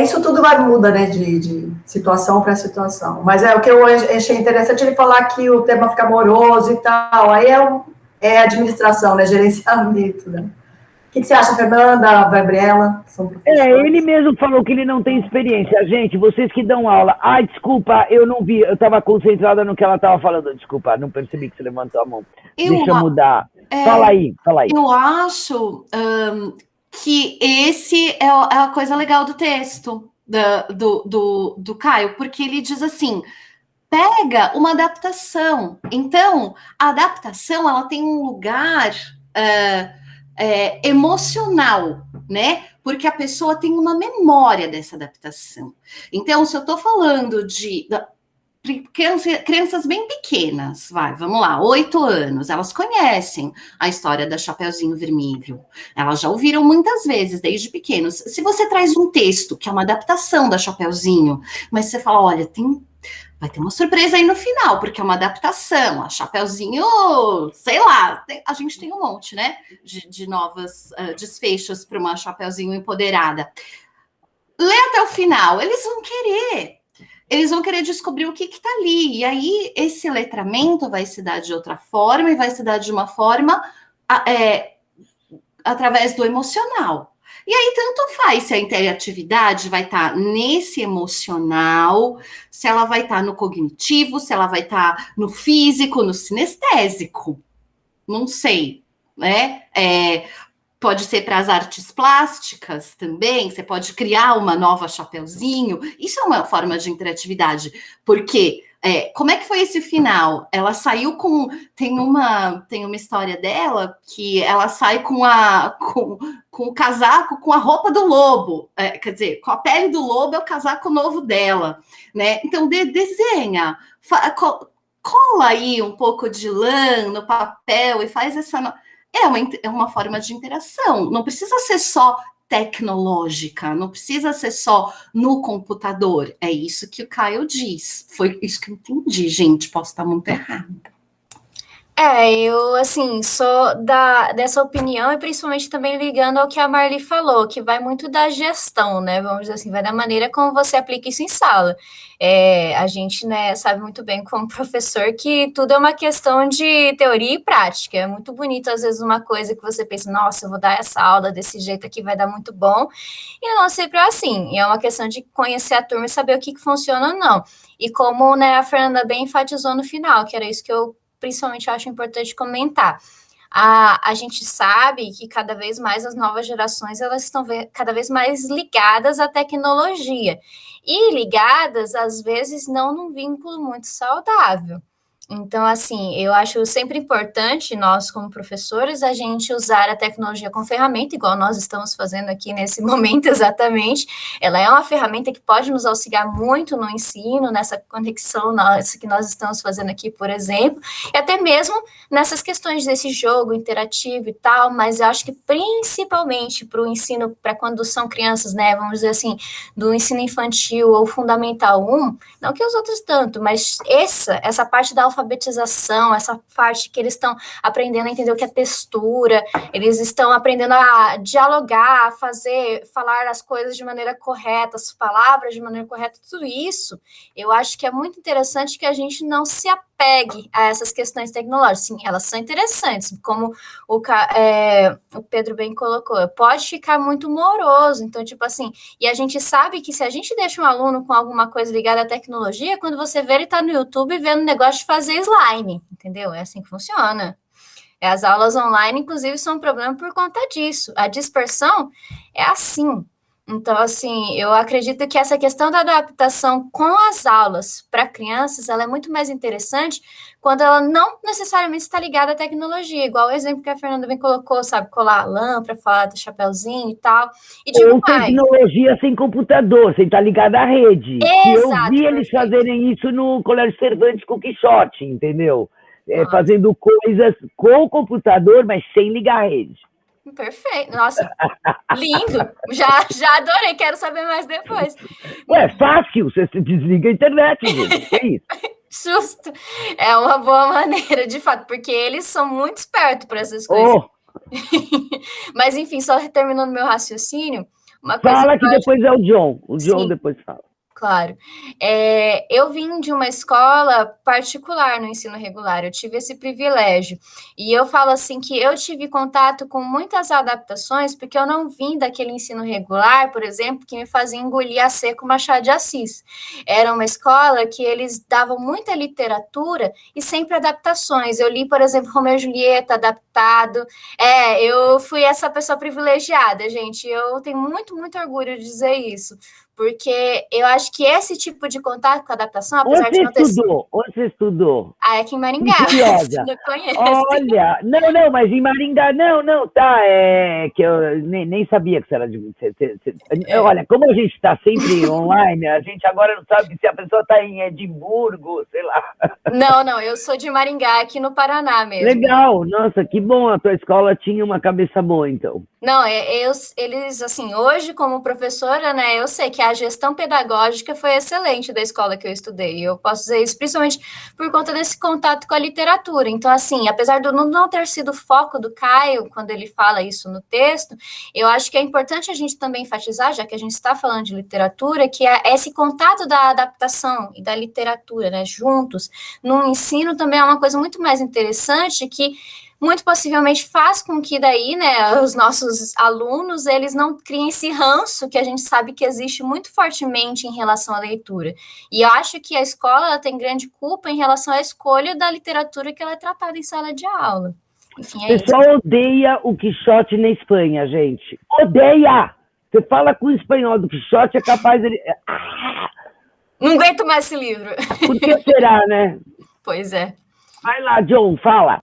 Isso tudo muda, né, de situação para situação. Mas o que eu achei interessante ele falar que o tema fica moroso e tal. Aí é administração, né, gerenciamento, né? O que você acha, Fernanda, Gabriela? Que são professores? Ele mesmo falou que ele não tem experiência. Gente, vocês que dão aula... Ai, desculpa, eu não vi. Eu estava concentrada no que ela estava falando. Desculpa, não percebi que você levantou a mão. Deixa eu mudar. Fala aí. Eu acho... que esse é a coisa legal do texto do Caio, porque ele diz assim, pega uma adaptação. Então, a adaptação, ela tem um lugar emocional, né? Porque a pessoa tem uma memória dessa adaptação. Então, se eu estou falando de crianças bem pequenas, vamos lá, 8 anos, elas conhecem a história da Chapeuzinho Vermelho, elas já ouviram muitas vezes, desde pequenos. Se você traz um texto, que é uma adaptação da Chapeuzinho, mas você fala, olha, vai ter uma surpresa aí no final, porque é uma adaptação, a Chapeuzinho, sei lá, a gente tem um monte, né, de novas desfechos para uma Chapeuzinho empoderada. Lê até o final, eles vão querer descobrir o que está ali. E aí, esse letramento vai se dar de outra forma, e vai se dar de uma forma através do emocional. E aí, tanto faz se a interatividade vai estar nesse emocional, se ela vai estar no cognitivo, se ela vai estar no físico, no sinestésico. Não sei, né? Pode ser para as artes plásticas também, você pode criar uma nova Chapeuzinho. Isso é uma forma de interatividade, porque como é que foi esse final? Ela saiu com... Tem uma história dela que ela sai com o casaco, com a roupa do lobo. Quer dizer, com a pele do lobo é o casaco novo dela, né? Então, desenha, cola aí um pouco de lã no papel e faz essa... É uma forma de interação. Não precisa ser só tecnológica, não precisa ser só no computador. É isso que o Kyle diz. Foi isso que eu entendi, gente. Posso estar muito errada. Eu, assim, sou dessa opinião e principalmente também ligando ao que a Marli falou, que vai muito da gestão, né, vamos dizer assim, vai da maneira como você aplica isso em sala. A gente, né, sabe muito bem como professor que tudo é uma questão de teoria e prática. É muito bonito, às vezes, uma coisa que você pensa, nossa, eu vou dar essa aula desse jeito aqui, vai dar muito bom, e não sempre é assim. E é uma questão de conhecer a turma e saber o que funciona ou não. E como, né, a Fernanda bem enfatizou no final, que era isso que eu principalmente eu acho importante comentar. A gente sabe que cada vez mais as novas gerações elas estão cada vez mais ligadas à tecnologia e ligadas, às vezes, não num vínculo muito saudável. Então, assim, eu acho sempre importante, nós como professores, a gente usar a tecnologia como ferramenta, igual nós estamos fazendo aqui nesse momento exatamente. Ela é uma ferramenta que pode nos auxiliar muito no ensino, nessa conexão nossa que nós estamos fazendo aqui, por exemplo, e até mesmo nessas questões desse jogo interativo e tal, mas eu acho que principalmente para o ensino, para quando são crianças, né, vamos dizer assim, do ensino infantil ou fundamental 1, não que os outros tanto, mas essa parte da alfabetização, essa parte que eles estão aprendendo a entender o que é textura, eles estão aprendendo a dialogar, a falar as coisas de maneira correta, as palavras de maneira correta, tudo isso, eu acho que é muito interessante que a gente não se apegue a essas questões tecnológicas. Sim, elas são interessantes, como o Pedro bem colocou, pode ficar muito moroso, então, tipo assim, e a gente sabe que se a gente deixa um aluno com alguma coisa ligada à tecnologia, quando você vê, ele está no YouTube vendo um negócio de fazer slime, entendeu? É assim que funciona. As aulas online, inclusive, são um problema por conta disso. A dispersão é assim. Então, assim, eu acredito que essa questão da adaptação com as aulas para crianças, ela é muito mais interessante quando ela não necessariamente está ligada à tecnologia, igual o exemplo que a Fernanda bem colocou, sabe, colar a lã para falar do chapeuzinho e tal. E, ou tecnologia sem computador, sem estar ligada à rede. Exato, eu vi eles fazerem isso no Colégio Cervantes com o Quixote, entendeu? Fazendo coisas com o computador, mas sem ligar a rede. Perfeito, nossa, lindo, já adorei, quero saber mais depois. É fácil, você desliga a internet, gente, é isso. Justo, é uma boa maneira, de fato, porque eles são muito espertos para essas coisas. Mas, enfim, só terminando meu raciocínio, uma coisa... Fala que depois é o John depois fala. Claro. Eu vim de uma escola particular no ensino regular, eu tive esse privilégio. E eu falo assim que eu tive contato com muitas adaptações, porque eu não vim daquele ensino regular, por exemplo, que me fazia engolir a seco Machado de Assis. Era uma escola que eles davam muita literatura e sempre adaptações. Eu li, por exemplo, Romeu e Julieta adaptado. Eu fui essa pessoa privilegiada, gente. Eu tenho muito, muito orgulho de dizer isso. Porque eu acho que esse tipo de contato com a adaptação, apesar de não ter... Onde você estudou? Aqui em Maringá. Não conheço. Olha, não, mas em Maringá, tá, que eu nem sabia que você era de... Olha, como a gente está sempre online, a gente agora não sabe se a pessoa está em Edimburgo, sei lá. Não, eu sou de Maringá, aqui no Paraná mesmo. Legal, nossa, que bom, a tua escola tinha uma cabeça boa, então. Não, eles, assim, hoje como professora, né, eu sei que a gestão pedagógica foi excelente da escola que eu estudei, eu posso dizer isso principalmente por conta desse contato com a literatura. Então, assim, apesar de não ter sido o foco do Caio, quando ele fala isso no texto, eu acho que é importante a gente também enfatizar, já que a gente está falando de literatura, que esse contato da adaptação e da literatura, né, juntos, no ensino também é uma coisa muito mais interessante que muito possivelmente faz com que daí, né, os nossos alunos, eles não criem esse ranço que a gente sabe que existe muito fortemente em relação à leitura. E eu acho que a escola ela tem grande culpa em relação à escolha da literatura que ela é tratada em sala de aula. Enfim, o pessoal odeia o Quixote na Espanha, gente. Odeia! Você fala com o espanhol do Quixote, é capaz ele... Não aguento mais esse livro. Por que será, né? Pois é. Vai lá, John, fala.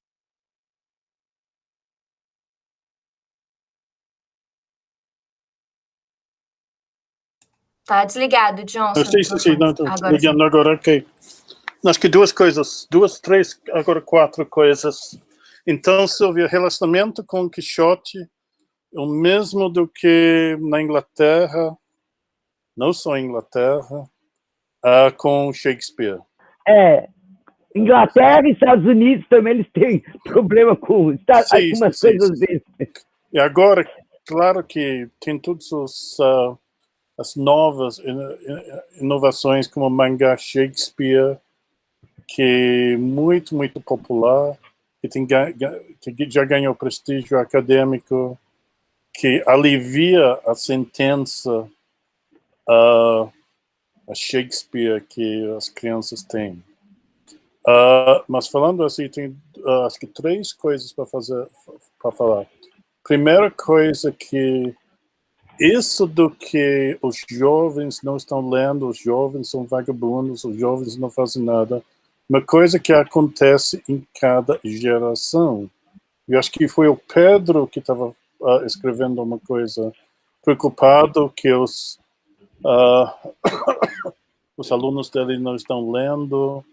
Tá desligado, John. Sim, não, ligando agora, ok. Acho que duas, três, agora 4 coisas. Então, Silvia, relacionamento com Quixote é o mesmo do que na Inglaterra, não só Inglaterra, com Shakespeare. Inglaterra e Estados Unidos também eles têm problema com algumas coisas desses. E agora, claro que tem todas as novas inovações como o mangá Shakespeare, que é muito, muito popular, que já ganhou prestígio acadêmico, que alivia a sentença a Shakespeare que as crianças têm. Mas falando assim, tem acho que 3 coisas para falar. Primeira coisa que isso do que os jovens não estão lendo, os jovens são vagabundos, os jovens não fazem nada, uma coisa que acontece em cada geração. Eu acho que foi o Pedro que estava escrevendo uma coisa preocupado que os alunos dele não estão lendo,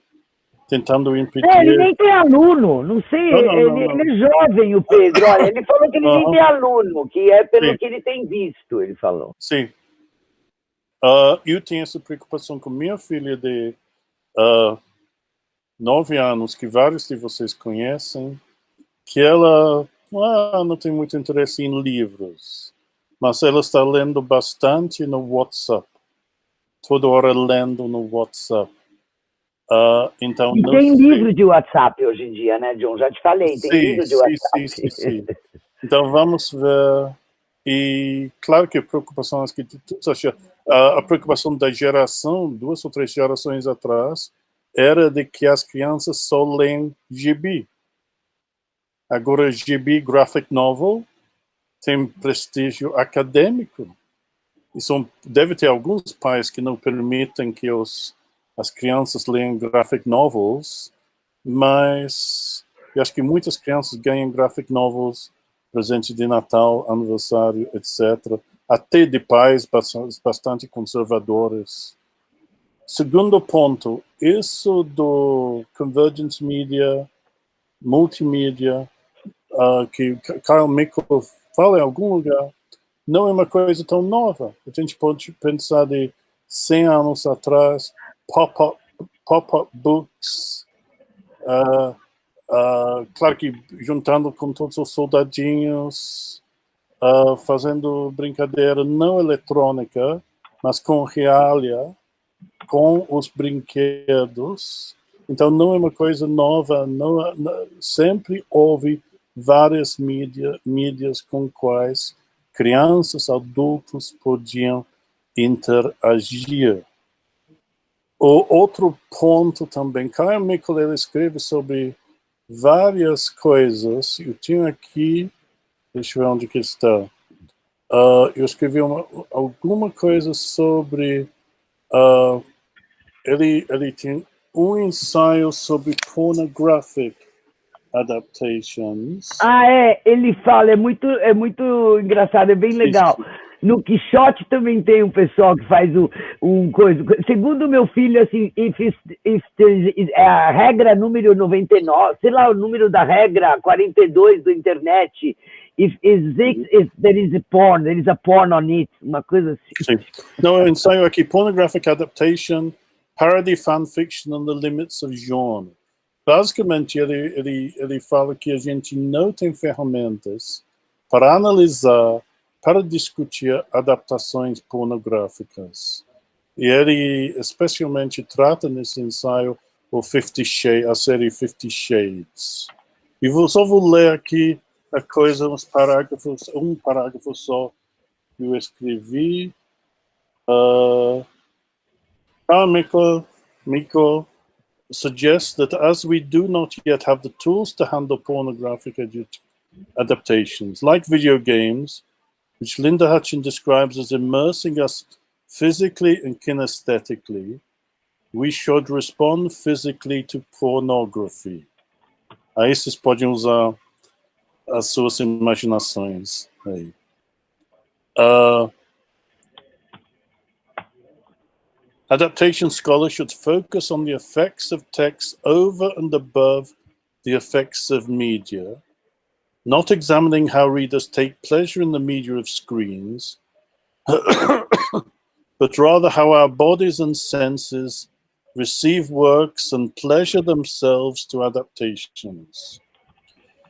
tentando impedir... ele nem tem aluno, não sei, ele é jovem, o Pedro. Olha, ele falou que ele nem tem aluno, que é pelo que ele tem visto, ele falou. Sim. Eu tenho essa preocupação com minha filha de 9 anos, que vários de vocês conhecem, que ela não tem muito interesse em livros, mas ela está lendo bastante no WhatsApp. Toda hora lendo no WhatsApp. Então, e tem livro de WhatsApp hoje em dia, né, John? Já te falei, tem livro de WhatsApp. Sim. Então, vamos ver. E claro que a preocupação, a preocupação da geração, 2 ou 3 gerações atrás, era de que as crianças só leem gibi. Agora, gibi, graphic novel, tem prestígio acadêmico. Deve ter alguns pais que não permitem que as crianças leiam graphic novels, mas eu acho que muitas crianças ganham graphic novels, presente de Natal, aniversário, etc., até de pais bastante conservadores. Segundo ponto, isso do convergence media, multimídia, que Kyle Mickle fala em algum lugar, não é uma coisa tão nova. A gente pode pensar de 100 anos atrás, pop-up books, claro que juntando com todos os soldadinhos, fazendo brincadeira não eletrônica, mas com realia, com os brinquedos. Então não é uma coisa nova, sempre houve várias mídias com quais crianças, adultos podiam interagir. O outro ponto também, Kyle Mickle, ele escreve sobre várias coisas. Eu tinha aqui, deixa eu ver onde que está. Eu escrevi alguma coisa sobre... ele tem um ensaio sobre pornographic adaptations. Ele fala, é muito engraçado, é bem legal. No Quixote também tem um pessoal que faz coisa. Segundo o meu filho, assim, a regra número 99, sei lá, o número da regra 42 do internet, if there is a porn on it, uma coisa assim. Sim. Não, eu ensaio aqui, pornographic adaptation, parody fanfiction and the limits of genre. Basicamente, ele fala que a gente não tem ferramentas para analisar, para discutir adaptações pornográficas. E ele especialmente trata nesse ensaio a série 50 Shades. E só vou ler aqui a coisa, um parágrafo só que eu escrevi. Mikko suggests that as we do not yet have the tools to handle pornographic adaptations, like video games, which Linda Hutchin describes as immersing us physically and kinesthetically, we should respond physically to pornography. Aí vocês podem usar as suas imaginações. Aí. Adaptation scholars should focus on the effects of text over and above the effects of media, not examining how readers take pleasure in the media of screens, but rather how our bodies and senses receive works and pleasure themselves to adaptations.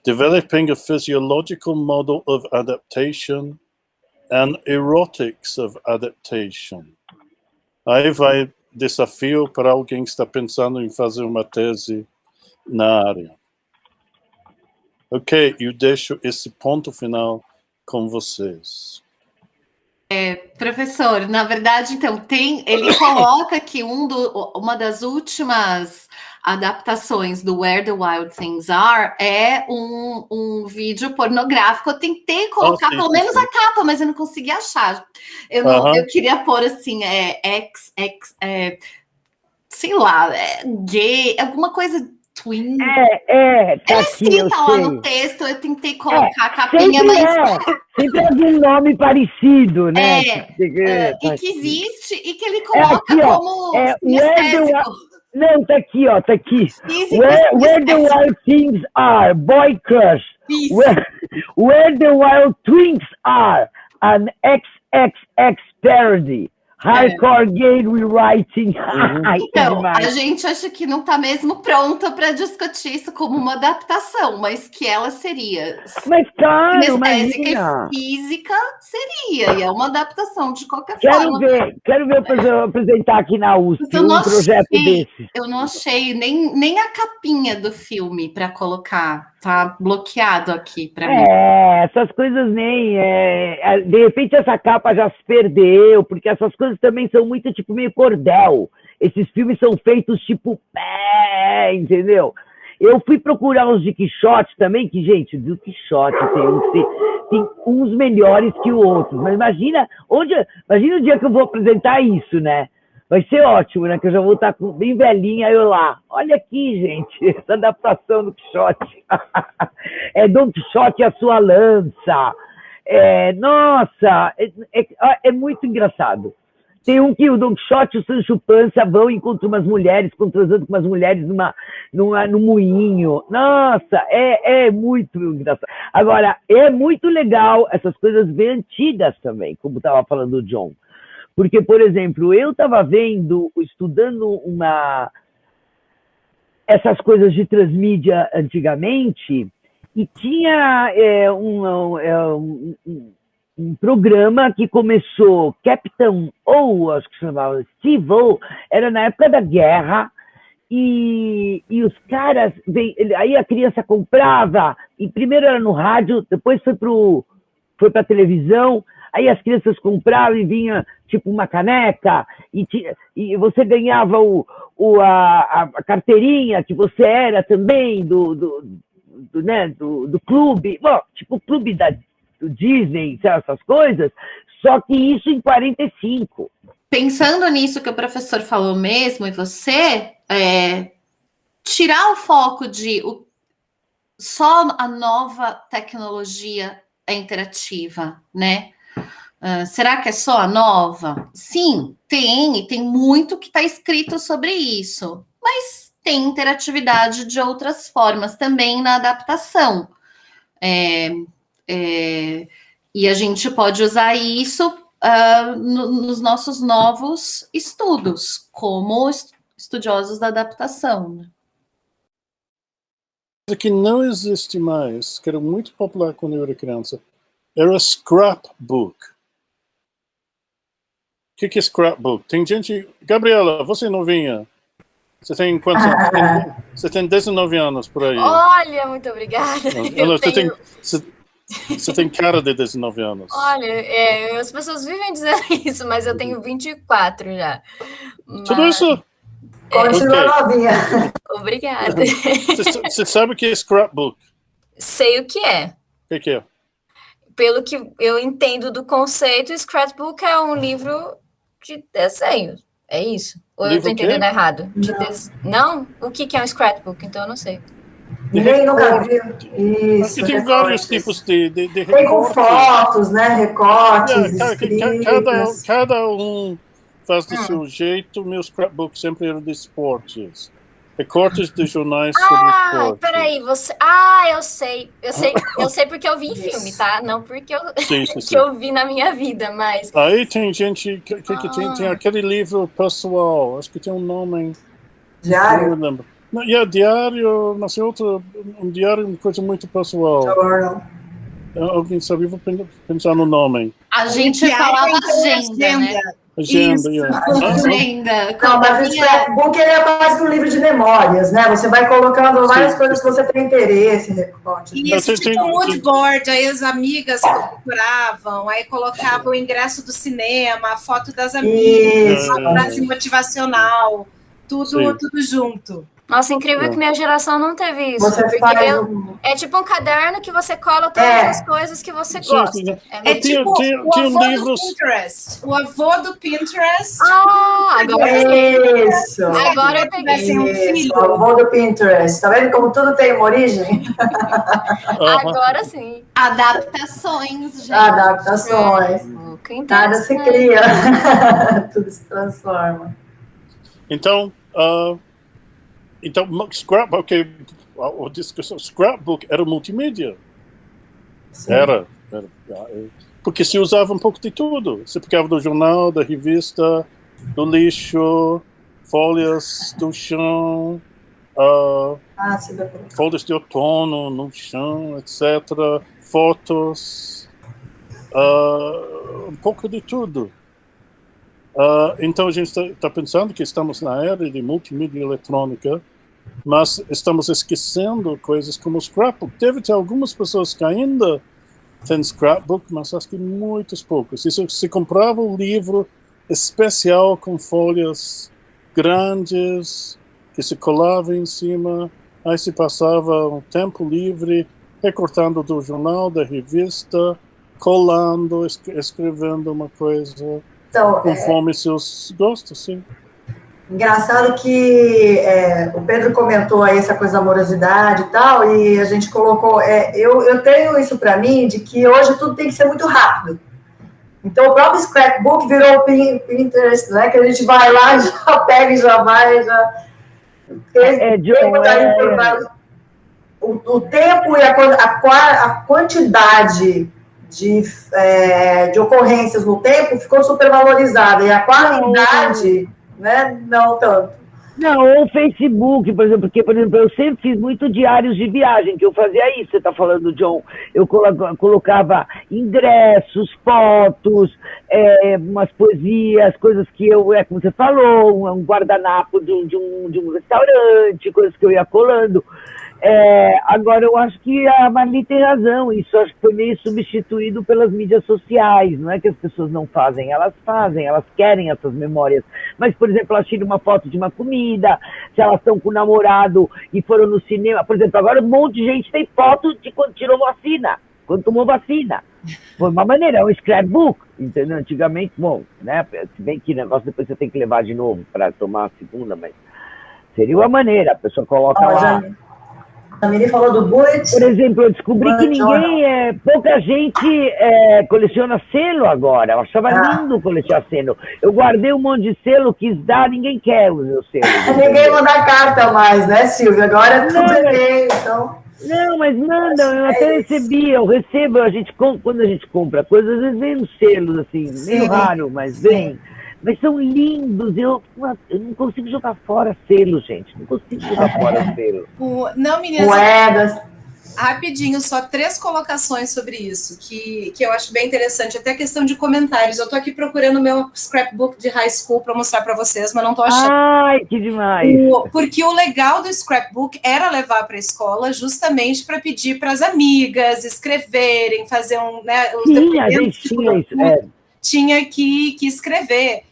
Developing a physiological model of adaptation and erotics of adaptation. Aí vai desafio para alguém que está pensando em fazer uma tese na área. Ok, eu deixo esse ponto final com vocês. Professor, na verdade, então, ele coloca que uma das últimas adaptações do Where the Wild Things Are é um vídeo pornográfico. Eu tentei colocar pelo menos a capa, mas eu não consegui achar. Eu queria pôr assim, sei lá, gay, alguma coisa twin. Tá escrita lá no texto, eu tentei colocar a capinha, mas... Sempre algum nome parecido, né? E que existe, e que ele coloca como sinestésico. Não, tá aqui, ó, tá aqui. Where the Wild Things Are, Boy Crush. Where the Wild Twins Are, an XXX parody. Hardcore gay rewriting. Então, a gente acha que não está mesmo pronta para discutir isso como uma adaptação, mas que ela seria. Mas claro, imagina. E física seria, e é uma adaptação de qualquer forma. Quero ver eu apresentar aqui na USP projeto desse. Eu não achei nem a capinha do filme para colocar. Tá bloqueado aqui para mim. Essas coisas nem... de repente essa capa já se perdeu, porque essas coisas também são muito, tipo, meio cordel. Esses filmes são feitos, tipo, entendeu? Eu fui procurar uns de Quixote também, que, gente, do Quixote tem uns melhores que outros. Mas imagina o dia que eu vou apresentar isso, né? Vai ser ótimo, né? Que eu já vou estar bem velhinha, eu lá. Olha aqui, gente, essa adaptação do Quixote. Dom Quixote e a sua lança. Nossa, é muito engraçado. Tem um que o Don Quixote e o Sancho Panza vão e encontram umas mulheres, ficam transando com umas mulheres no moinho. Nossa, é muito engraçado. Agora, é muito legal essas coisas bem antigas também, como estava falando o John. Porque, por exemplo, eu estava estudando essas coisas de transmídia antigamente, e tinha um programa que começou, Capitão O, acho que se chamava Steve O, era na época da guerra, e os caras, aí a criança comprava, e primeiro era no rádio, depois foi para a televisão, aí as crianças compravam e vinha tipo uma caneca, e você ganhava a carteirinha que você era também do clube, bom, tipo o clube do Disney, essas coisas, só que isso em 45. Pensando nisso que o professor falou mesmo, e você, tirar o foco de só a nova tecnologia é interativa, né? Será que é só a nova? Sim, tem muito que está escrito sobre isso, mas tem interatividade de outras formas também na adaptação. E a gente pode usar isso nos nossos novos estudos, como estudiosos da adaptação. Que não existe mais, que era muito popular quando eu era criança, era scrapbook. O que é scrapbook? Tem gente... Gabriela, você novinha, Você tem quantos anos? Você tem 19 anos por aí. Olha, muito obrigada. Você tem cara de 19 anos. Olha, as pessoas vivem dizendo isso, mas eu tenho 24 já. Tudo isso? Continua novinha. Obrigada. Você sabe o que é scrapbook? Sei o que é. O que é? Pelo que eu entendo do conceito, scrapbook é um livro de desenhos. É isso? Ou eu estou entendendo errado? Não? O que é um scrapbook? Então eu não sei. Ninguém nunca viu. Isso. Aqui tem vários tipos de recortes. Tem com fotos, né? Recortes, cada um faz do seu jeito. Meu scrapbook sempre era de esportes. Recortes de jornais sobre esportes. Peraí, você... eu sei porque eu vi em filme, tá? Não porque que eu vi na minha vida, mas... Aí tem gente que tem aquele livro pessoal, acho que tem um nome... Diário? Não lembro. Diário, mas é um diário é uma coisa muito pessoal. Journal. Alguém sabe? Vou pensar no nome. A gente falava agenda, né? Agenda. Não, mas o scrapbook é quase um livro de memórias, né? Você vai colocando várias coisas que você tem interesse, recorte. Isso, tipo um moodboard, aí as amigas procuravam, aí colocavam o ingresso do cinema, a foto das amigas, a frase motivacional, tudo junto. Nossa, incrível que minha geração não teve isso. É tipo um caderno que você cola todas as coisas que você gosta. É tipo o avô do Pinterest. O avô do Pinterest. Agora isso. Agora eu peguei um filho. O avô do Pinterest. Tá vendo como tudo tem uma origem? Agora sim. Adaptações, gente. Adaptações. Nada se cria. Tudo se transforma. Então, scrapbook era multimídia. Era. Porque se usava um pouco de tudo. Você pegava do jornal, da revista, do lixo, folhas do chão, folhas de outono no chão, etc. Fotos, um pouco de tudo. Então a gente está pensando que estamos na era de multimídia eletrônica, mas estamos esquecendo coisas como scrapbook. Deve ter algumas pessoas que ainda têm scrapbook, mas acho que muitos poucos. Isso se comprava um livro especial com folhas grandes que se colava em cima, aí se passava um tempo livre recortando do jornal, da revista, colando, escrevendo uma coisa. Então, conforme seus gostos, sim. Engraçado que o Pedro comentou aí essa coisa da amorosidade e tal, e a gente colocou... eu tenho isso para mim, de que hoje tudo tem que ser muito rápido. Então, o próprio scrapbook virou o Pinterest, né? Que a gente vai lá, já pega e já vai, já... O tempo e a quantidade... De ocorrências no tempo ficou supervalorizada, e a qualidade, né, não tanto. Não, o Facebook, por exemplo, porque, por exemplo, eu sempre fiz muito diários de viagem, que eu fazia isso, você está falando, John, eu colocava ingressos, fotos, umas poesias, coisas que como você falou, um guardanapo de um restaurante, coisas que eu ia colando. Agora, eu acho que a Marli tem razão, isso acho que foi meio substituído pelas mídias sociais, não é que as pessoas não fazem, elas querem essas memórias, mas, por exemplo, elas tiram uma foto de uma comida, se elas estão com o namorado e foram no cinema, por exemplo, agora um monte de gente tem foto de quando tirou vacina, quando tomou vacina, foi uma maneira, é um scrapbook, entendeu? Antigamente, bom, né, se bem que negócio depois você tem que levar de novo para tomar a segunda, mas seria uma maneira, a pessoa coloca lá... A Miri falou do bullet. Por exemplo, eu descobri que pouca gente coleciona selo agora. Eu achava lindo colecionar selo. Eu guardei um monte de selo, quis dar, ninguém quer os meus selos. Ninguém manda carta mais, né, Silvia? Agora é tudo e-mail, então... Não, mas mandam, eu até recebi, eu recebo, quando a gente compra coisas, às vezes vem uns selos, assim, meio raro, mas vem. Mas são lindos, eu não consigo jogar fora selo, gente. Não consigo jogar fora selo. Não, meninas. Moedas. Rapidinho, só 3 colocações sobre isso, que eu acho bem interessante, até a questão de comentários. Eu estou aqui procurando o meu scrapbook de high school para mostrar para vocês, mas não estou achando. Ai, que demais! Porque o legal do scrapbook era levar para a escola justamente para pedir para as amigas escreverem, fazer um... Né, os Sim, a gente tinha isso. Tinha que escrever.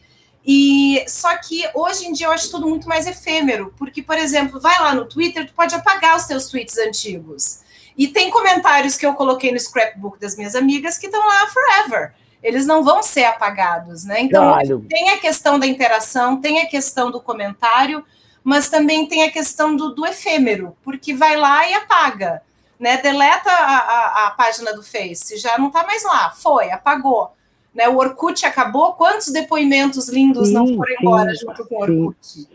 E só que hoje em dia eu acho tudo muito mais efêmero, porque, por exemplo, vai lá no Twitter, tu pode apagar os teus tweets antigos. E tem comentários que eu coloquei no scrapbook das minhas amigas que estão lá forever. Eles não vão ser apagados, né? Então, claro, tem a questão da interação, tem a questão do comentário, mas também tem a questão do efêmero, porque vai lá e apaga, né? Deleta a página do Face, já não está mais lá, apagou. Né, o Orkut acabou, quantos depoimentos lindos não foram embora junto com o Orkut?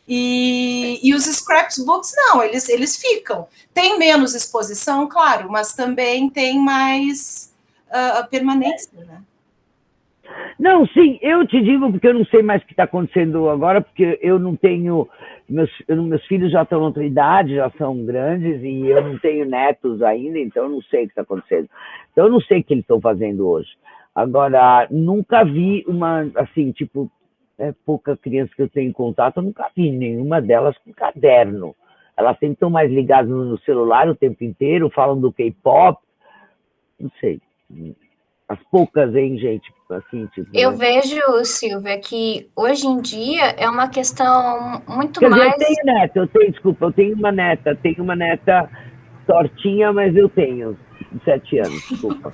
E os scrapbooks, não, eles ficam. Tem menos exposição, claro, mas também tem mais permanência, né? Não, sim, eu te digo porque eu não sei mais o que está acontecendo agora, porque eu não tenho... Meus filhos já estão na outra idade, já são grandes, e eu não tenho netos ainda, então eu não sei o que está acontecendo. Então eu não sei o que eles estão fazendo hoje. Agora, nunca vi uma, assim, tipo, pouca criança que eu tenho em contato, eu nunca vi nenhuma delas com caderno. Elas sempre estão mais ligadas no celular o tempo inteiro, falam do K-pop, não sei. As poucas, hein, gente? Assim, tipo, eu vejo, Silvia, que hoje em dia é uma questão muito Quer mais... dizer, eu tenho uma neta tortinha, mas eu tenho 7 anos, desculpa.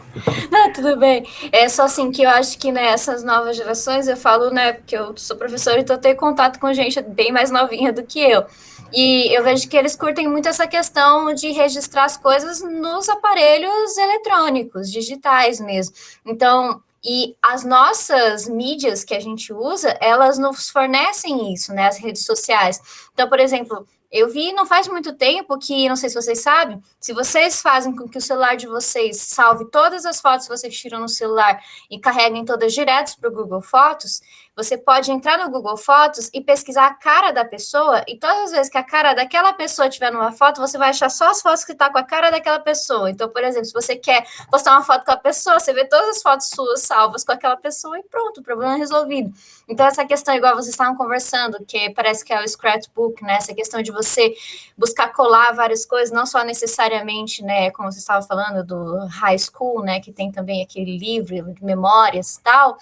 Não, tudo bem. É só assim que eu acho que nessas novas gerações, eu falo, né, porque eu sou professora, então eu tenho contato com gente bem mais novinha do que eu. E eu vejo que eles curtem muito essa questão de registrar as coisas nos aparelhos eletrônicos, digitais mesmo. Então, e as nossas mídias que a gente usa, elas nos fornecem isso, né, as redes sociais. Então, por exemplo, eu vi não faz muito tempo que, não sei se vocês sabem, se vocês fazem com que o celular de vocês salve todas as fotos que vocês tiram no celular e carreguem todas direto para o Google Fotos, você pode entrar no Google Fotos e pesquisar a cara da pessoa, e todas as vezes que a cara daquela pessoa estiver numa foto, você vai achar só as fotos que estão com a cara daquela pessoa. Então, por exemplo, se você quer postar uma foto com a pessoa, você vê todas as fotos suas salvas com aquela pessoa e pronto, o problema é resolvido. Então, essa questão, igual vocês estavam conversando, que parece que é o scrapbook, né? Essa questão de você buscar colar várias coisas, não só necessariamente, né, como você estava falando do high school, né, que tem também aquele livro de memórias e tal,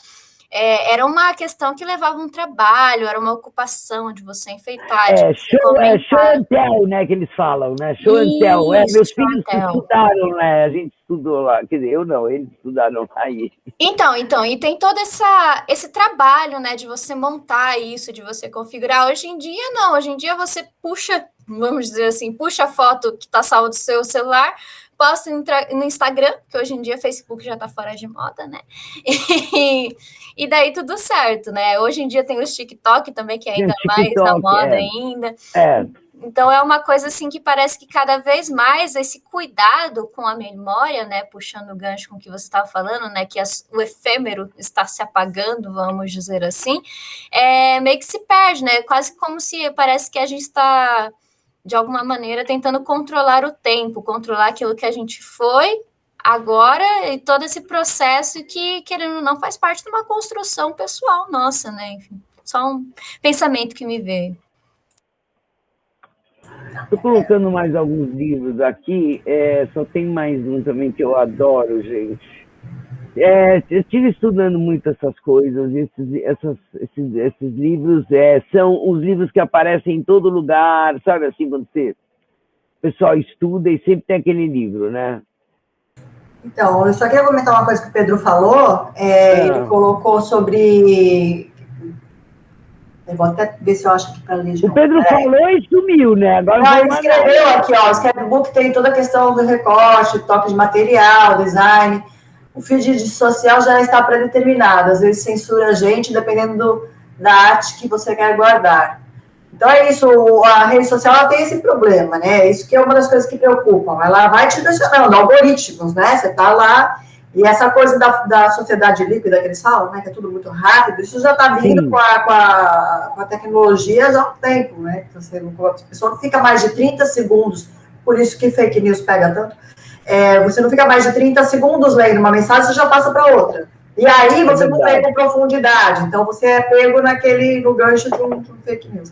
era uma questão que levava um trabalho, era uma ocupação de você enfeitar. Show and tell, né, que eles falam, né, show and tell. Meus filhos estudaram, né, a gente estudou lá, quer dizer, eu não, eles estudaram aí. Então, e tem todo esse trabalho, né, de você montar isso, de você configurar. Hoje em dia, não, hoje em dia você puxa, vamos dizer assim, puxa a foto que está salva do seu celular, posta no Instagram, que hoje em dia o Facebook já está fora de moda, né? E daí tudo certo, né? Hoje em dia tem o TikTok também, que é ainda mais na moda ainda. Então é uma coisa assim que parece que cada vez mais esse cuidado com a memória, né? Puxando o gancho com o que você estava falando, né? Que o efêmero está se apagando, vamos dizer assim, meio que se perde, né? Quase como se parece que a gente está, de alguma maneira, tentando controlar o tempo, controlar aquilo que a gente foi agora e todo esse processo que, querendo ou não, faz parte de uma construção pessoal nossa, né? Enfim, só um pensamento que me veio. Estou colocando mais alguns livros aqui, só tem mais um também que eu adoro, gente. Eu estive estudando muito essas coisas, esses livros são os livros que aparecem em todo lugar, sabe assim, quando o pessoal estuda e sempre tem aquele livro, né? Então, eu só queria comentar uma coisa que o Pedro falou, ele colocou sobre... Eu vou até ver se eu acho aqui para ler de novo. O Pedro falou e sumiu, né? Agora ele escreveu aqui, ó, o scrapbook tem toda a questão do recorte, toque de material, design. O feed social já está pré-determinado, às vezes censura a gente, dependendo da arte que você quer guardar. Então é isso, a rede social ela tem esse problema, né? Isso que é uma das coisas que preocupam. Ela vai te direcionando, algoritmos, né? Você está lá, e essa coisa da sociedade líquida que eles falam, né? Que é tudo muito rápido, isso já está vindo com a tecnologia já há um tempo, né? A pessoa não fica mais de 30 segundos por isso que fake news pega tanto. Você não fica mais de 30 segundos lendo uma mensagem, você já passa para outra. E aí você não lê com profundidade. Então você é pego no gancho de um fake news.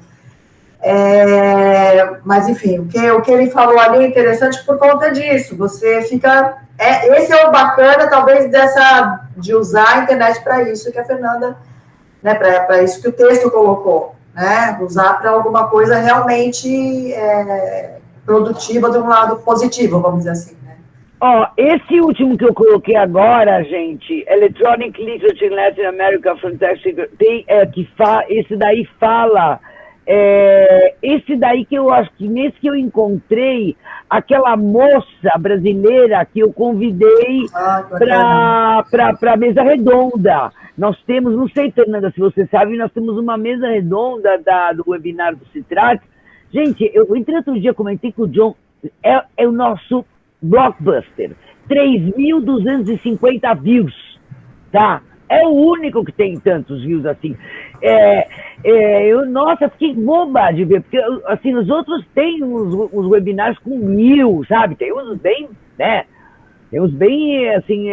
Mas, enfim, o que ele falou ali é interessante por conta disso. Você fica... esse é o bacana, talvez, de usar a internet para isso que a Fernanda... Né, para isso que o texto colocou. Né, usar para alguma coisa realmente produtiva, de um lado positivo, vamos dizer assim. Né? Esse último que eu coloquei agora, gente, Electronic Literature in Latin America, Fantastic, esse daí fala... esse daí que eu acho que nesse que eu encontrei aquela moça brasileira que eu convidei para a mesa redonda. Nós temos, não sei, Fernanda, se você sabe, nós temos uma mesa redonda do webinar do Citrates. Gente, eu entrei outro dia, comentei com o John, é o nosso blockbuster, 3.250 views, tá? É o único que tem tantos views assim. Nossa, fiquei boba de ver, porque assim, os outros têm uns webinars com 1.000, sabe? Tem uns bem, né? Tem uns bem, assim,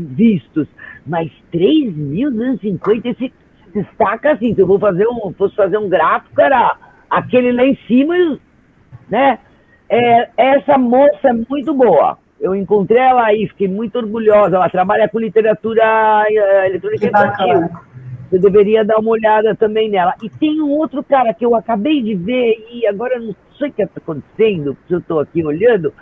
vistos. Mas 3.250, esse destaca assim, se eu fosse fazer um gráfico, era aquele lá em cima, né? Essa moça é muito boa. Eu encontrei ela aí, fiquei muito orgulhosa. Ela trabalha com literatura eletrônica infantil. Você deveria dar uma olhada também nela. E tem um outro cara que eu acabei de ver e agora eu não sei o que está acontecendo, porque eu estou aqui olhando,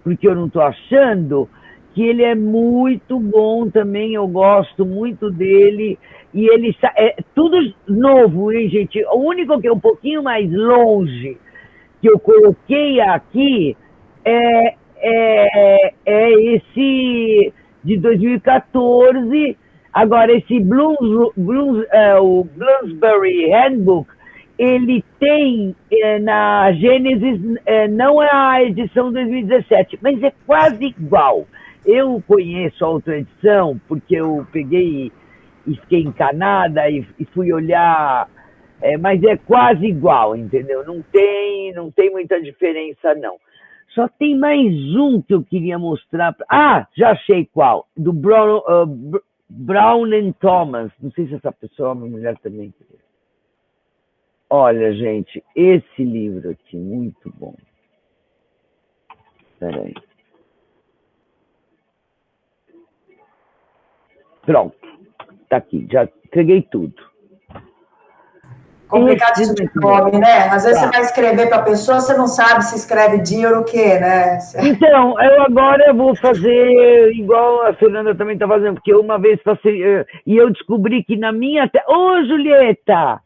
porque eu não estou achando, que ele é muito bom também, eu gosto muito dele. E ele é tudo novo, hein, gente? O único que é um pouquinho mais longe que eu coloquei aqui é esse de 2014. Agora, esse o Bloomsbury Handbook, ele tem na Gênesis, não é a edição 2017, mas é quase igual. Eu conheço a outra edição, porque eu peguei e fiquei encanada e fui olhar, mas é quase igual, entendeu? Não tem muita diferença, não. Só tem mais um que eu queria mostrar. Já achei qual. Do Brown and Thomas. Não sei se essa pessoa é uma mulher também. Olha, gente, esse livro aqui, muito bom. Espera aí. Pronto. Tá aqui. Já entreguei tudo. Complicado isso de nome, né? Às vezes você vai escrever para a pessoa, você não sabe se escreve Dear ou o quê, né? Então, agora vou fazer igual a Fernanda também está fazendo, porque uma vez passei, e eu descobri que na minha... Julieta!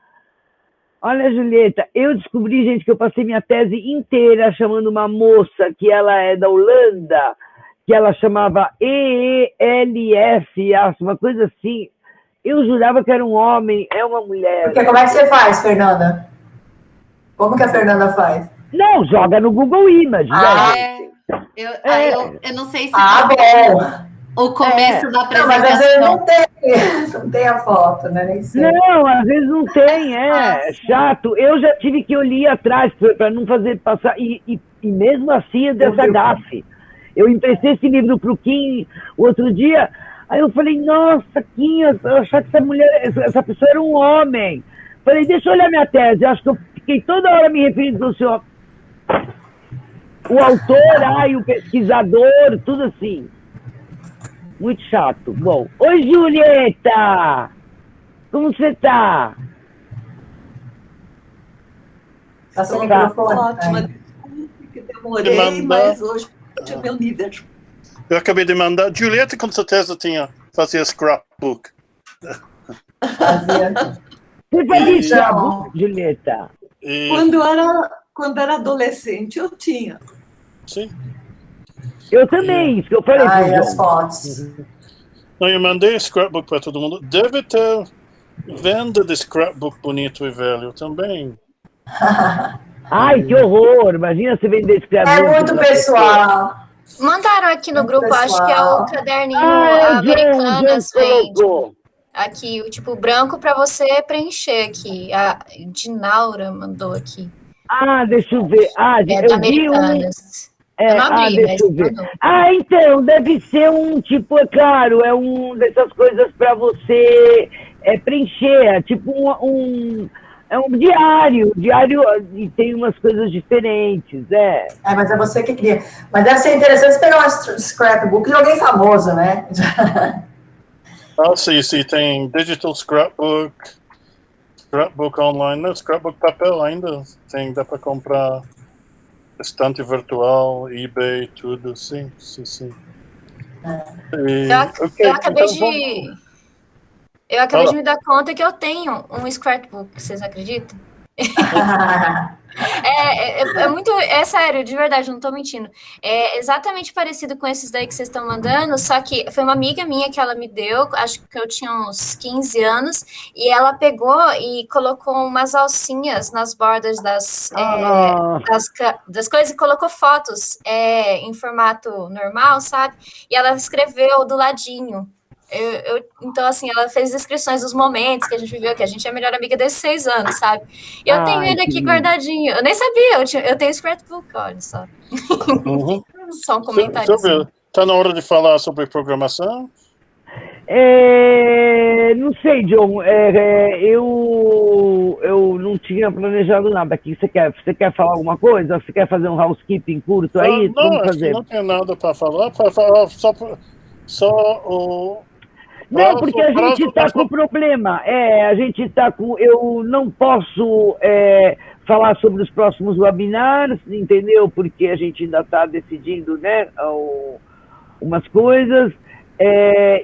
Olha, Julieta, eu descobri, gente, que eu passei minha tese inteira chamando uma moça, que ela é da Holanda, que ela chamava EELF, uma coisa assim. Eu jurava que era um homem, é uma mulher. Porque como é que você faz, Fernanda? Como que a Fernanda faz? Não, joga no Google Images. Eu não sei se... bom. O começo da apresentação... Não, mas às vezes não tem a foto, né? Nem sei. Não, às vezes não tem, é chato. Eu já tive que ir atrás para não fazer passar... E mesmo assim, dessa gafe. Eu emprestei esse livro para o Kim outro dia... Aí eu falei, nossa, Kim, eu achava que essa pessoa era um homem. Falei, deixa eu olhar minha tese. Eu acho que eu fiquei toda hora me referindo ao senhor. O autor, e o pesquisador, tudo assim. Muito chato. Bom, oi, Julieta! Como você tá? Tá sem microfone. Ótima, desculpe que demorei, mas hoje é meu líder. Eu acabei de mandar. Julieta com certeza fazia scrapbook. Você fazia scrapbook, Julieta? Quando era adolescente, eu tinha. Sim. Eu também, isso que eu falei. As fotos. Não, eu mandei scrapbook para todo mundo. Deve ter venda de scrapbook bonito e velho também. Ai, que horror! Imagina você vender scrapbook. É muito pessoal. Mandaram aqui no grupo, acho que é o caderninho Americanas vende. Aqui, o tipo branco para você preencher aqui. A Dinaura mandou aqui. Deixa eu ver. Eu vi eu não abri, deixa eu ver. Então, deve ser um tipo, é claro, é um dessas coisas para você preencher, tipo é um diário, e tem umas coisas diferentes, mas é você que cria. Mas deve ser interessante pegar um scrapbook de alguém famoso, né? Sim, tem digital scrapbook online, não, scrapbook papel ainda, dá para comprar estante virtual, eBay, tudo, sim. Eu acabei de me dar conta que eu tenho um scrapbook, vocês acreditam? É sério, de verdade, não tô mentindo. É exatamente parecido com esses daí que vocês estão mandando, só que foi uma amiga minha que ela me deu, acho que eu tinha uns 15 anos, e ela pegou e colocou umas alcinhas nas bordas das coisas e colocou fotos em formato normal, sabe? E ela escreveu do ladinho. Então, assim, ela fez descrições dos momentos que a gente viveu, que a gente é a melhor amiga desses 6 anos, sabe? E eu tenho ele aqui guardadinho. Eu nem sabia, eu tenho scrapbook, olha só. Só um comentário. Tá na hora de falar sobre programação? Não sei, John. Eu não tinha planejado nada aqui. Você quer falar alguma coisa? Você quer fazer um housekeeping curto aí? Não, acho que não tem nada para falar. Só o... Não, porque a gente está com problema. Eu não posso falar sobre os próximos webinars, entendeu? Porque a gente ainda está decidindo, né, umas coisas.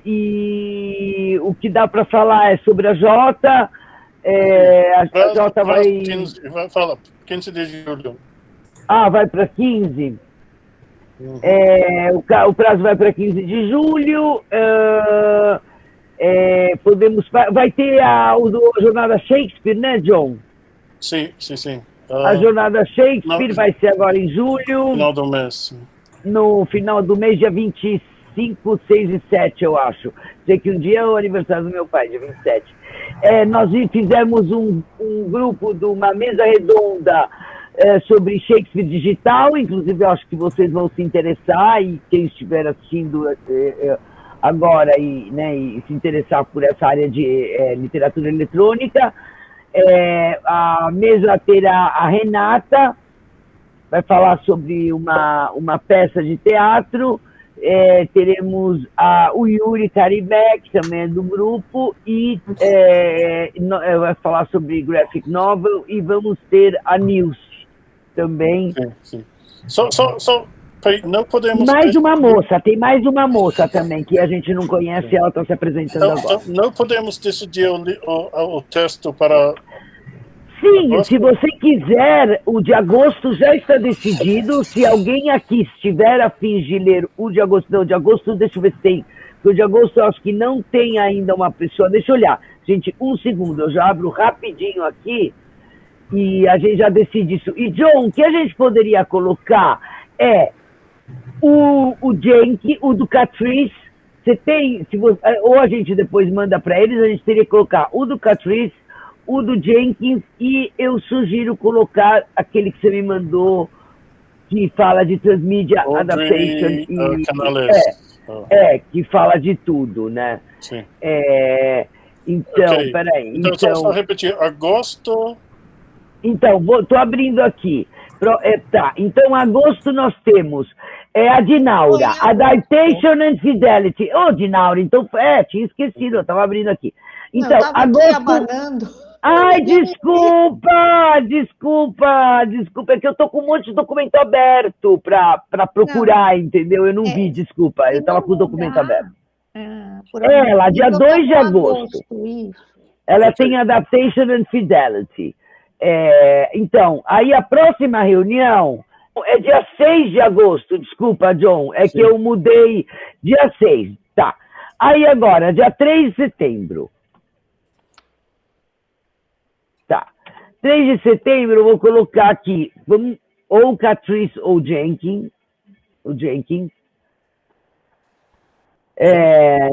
E o que dá para falar é sobre a Jota. A Jota vai... 15 de julho. Vai para 15? O prazo vai para 15 de julho. Vai ter a jornada Shakespeare, né, John? Sim. A jornada Shakespeare vai ser agora em julho. Final do mês. No final do mês, dia 25, 6 e 7, eu acho. Sei que um dia é o aniversário do meu pai, dia 27. Nós fizemos um grupo de uma mesa redonda sobre Shakespeare digital, inclusive eu acho que vocês vão se interessar, e quem estiver assistindo agora e se interessar por essa área de literatura eletrônica. A mesa terá a Renata, vai falar sobre uma peça de teatro. Teremos o Yuri Caribé, que também é do grupo, e vai falar sobre graphic novel, e vamos ter a Nilce também. Sim. Só não podemos... Tem mais uma moça também, que a gente não conhece, ela está se apresentando agora. Não podemos decidir o texto para... Sim, se você quiser, o de agosto já está decidido. Se alguém aqui estiver a fim de ler o de agosto, deixa eu ver se tem. Porque o de agosto eu acho que não tem ainda uma pessoa. Deixa eu olhar. Gente, um segundo, eu já abro rapidinho aqui e a gente já decide isso. E, John, o que a gente poderia colocar o Jenkins, o do Catrice. Você tem, ou a gente depois manda para eles, a gente teria que colocar o do Catrice, o do Jenkins, e eu sugiro colocar aquele que você me mandou, que fala de Transmedia Adaptation. Que fala de tudo, né? Sim. Então, peraí. Então, só repetir, agosto... Então, tô abrindo aqui. Então, agosto nós temos a Dinaura, Adaptation and Fidelity. Dinaura, então, tinha esquecido, eu estava abrindo aqui. Então, agosto... Ai, desculpa, é que eu tô com um monte de documento aberto para procurar, entendeu? Eu não vi, desculpa, eu estava com o documento aberto. Ela, dia 2 de agosto. Ela tem Adaptation and Fidelity. Então, aí a próxima reunião é dia 6 de agosto, desculpa, John, que eu mudei dia 6, tá. Aí agora, dia 3 de setembro. Tá. 3 de setembro eu vou colocar aqui, ou Catrice ou Jenkins. O Jenkins.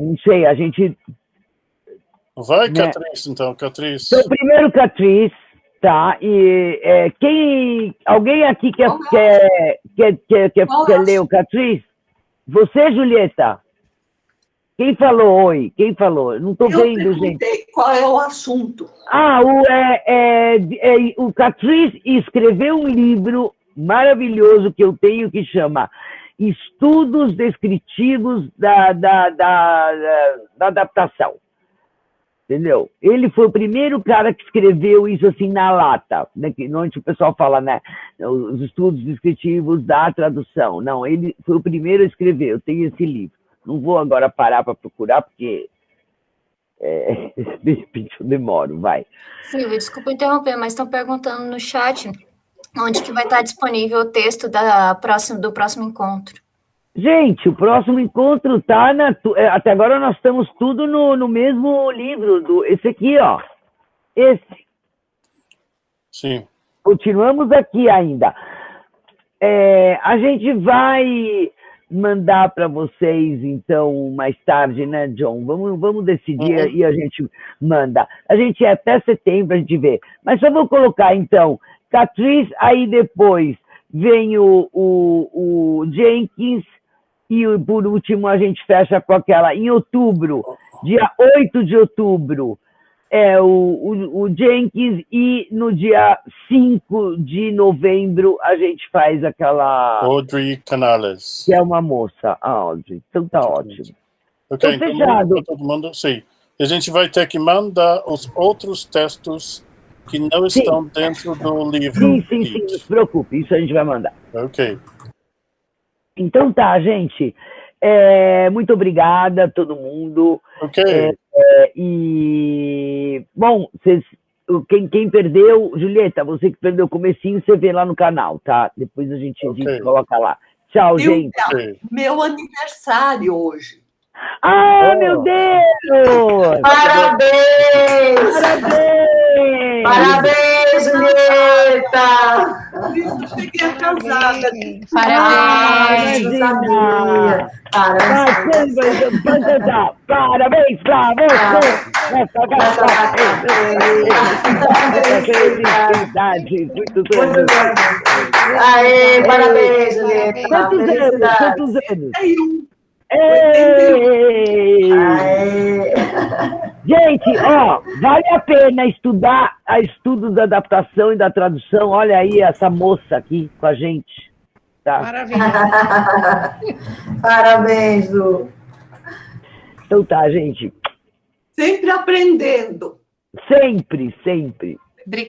Não sei, a gente... Vai, Catrice, então, Catrice. Então, primeiro Catrice. Tá, e alguém aqui quer ler o Catrice? Você, Julieta? Quem falou oi? Quem falou? Não estou vendo, gente. Qual é o assunto? O Catrice escreveu um livro maravilhoso que eu tenho que chama Estudos Descritivos da Adaptação. Entendeu? Ele foi o primeiro cara que escreveu isso assim na lata, né? Que normalmente o pessoal fala, né? Os estudos descritivos da tradução. Não, ele foi o primeiro a escrever. Eu tenho esse livro. Não vou agora parar para procurar, porque de repente eu demoro, vai. Silvia, desculpa interromper, mas estão perguntando no chat onde que vai estar disponível o texto do próximo encontro. Gente, o próximo encontro tá até agora nós estamos tudo no mesmo livro, esse aqui, ó. Esse. Sim. Continuamos aqui ainda. A gente vai mandar para vocês, então, mais tarde, né, John? Vamos decidir e a gente manda. A gente até setembro, a gente vê. Mas só vou colocar, então, Catrice, aí depois vem o Jenkins, e por último a gente fecha com aquela, em outubro, dia 8 de outubro, o Jenkins, e no dia 5 de novembro a gente faz aquela... Audrey Canales. Que é uma moça, a Audrey. Então tá ótimo. Ok, então fechado. Todo mundo, sim. A gente vai ter que mandar os outros textos que não estão dentro do livro. Sim, não se preocupe, isso a gente vai mandar. Ok. Então tá, gente. Muito obrigada a todo mundo. Ok. Bom, quem perdeu, Julieta, você que perdeu o comecinho, você vê lá no canal, tá? Depois a gente coloca lá. Tchau, gente. Meu aniversário hoje. Meu Deus! Parabéns! Parabéns, Julieta! Por isso eu cheguei atrasada. Parabéns! Parabéns pra você! Felicidade! Muito bem! Aê, parabéns, Julieta! Quantos anos? Gente, vale a pena estudar estudos da adaptação e da tradução. Olha aí essa moça aqui com a gente. Tá? Maravilha. Parabéns, Lu. Então tá, gente. Sempre aprendendo. Sempre, sempre.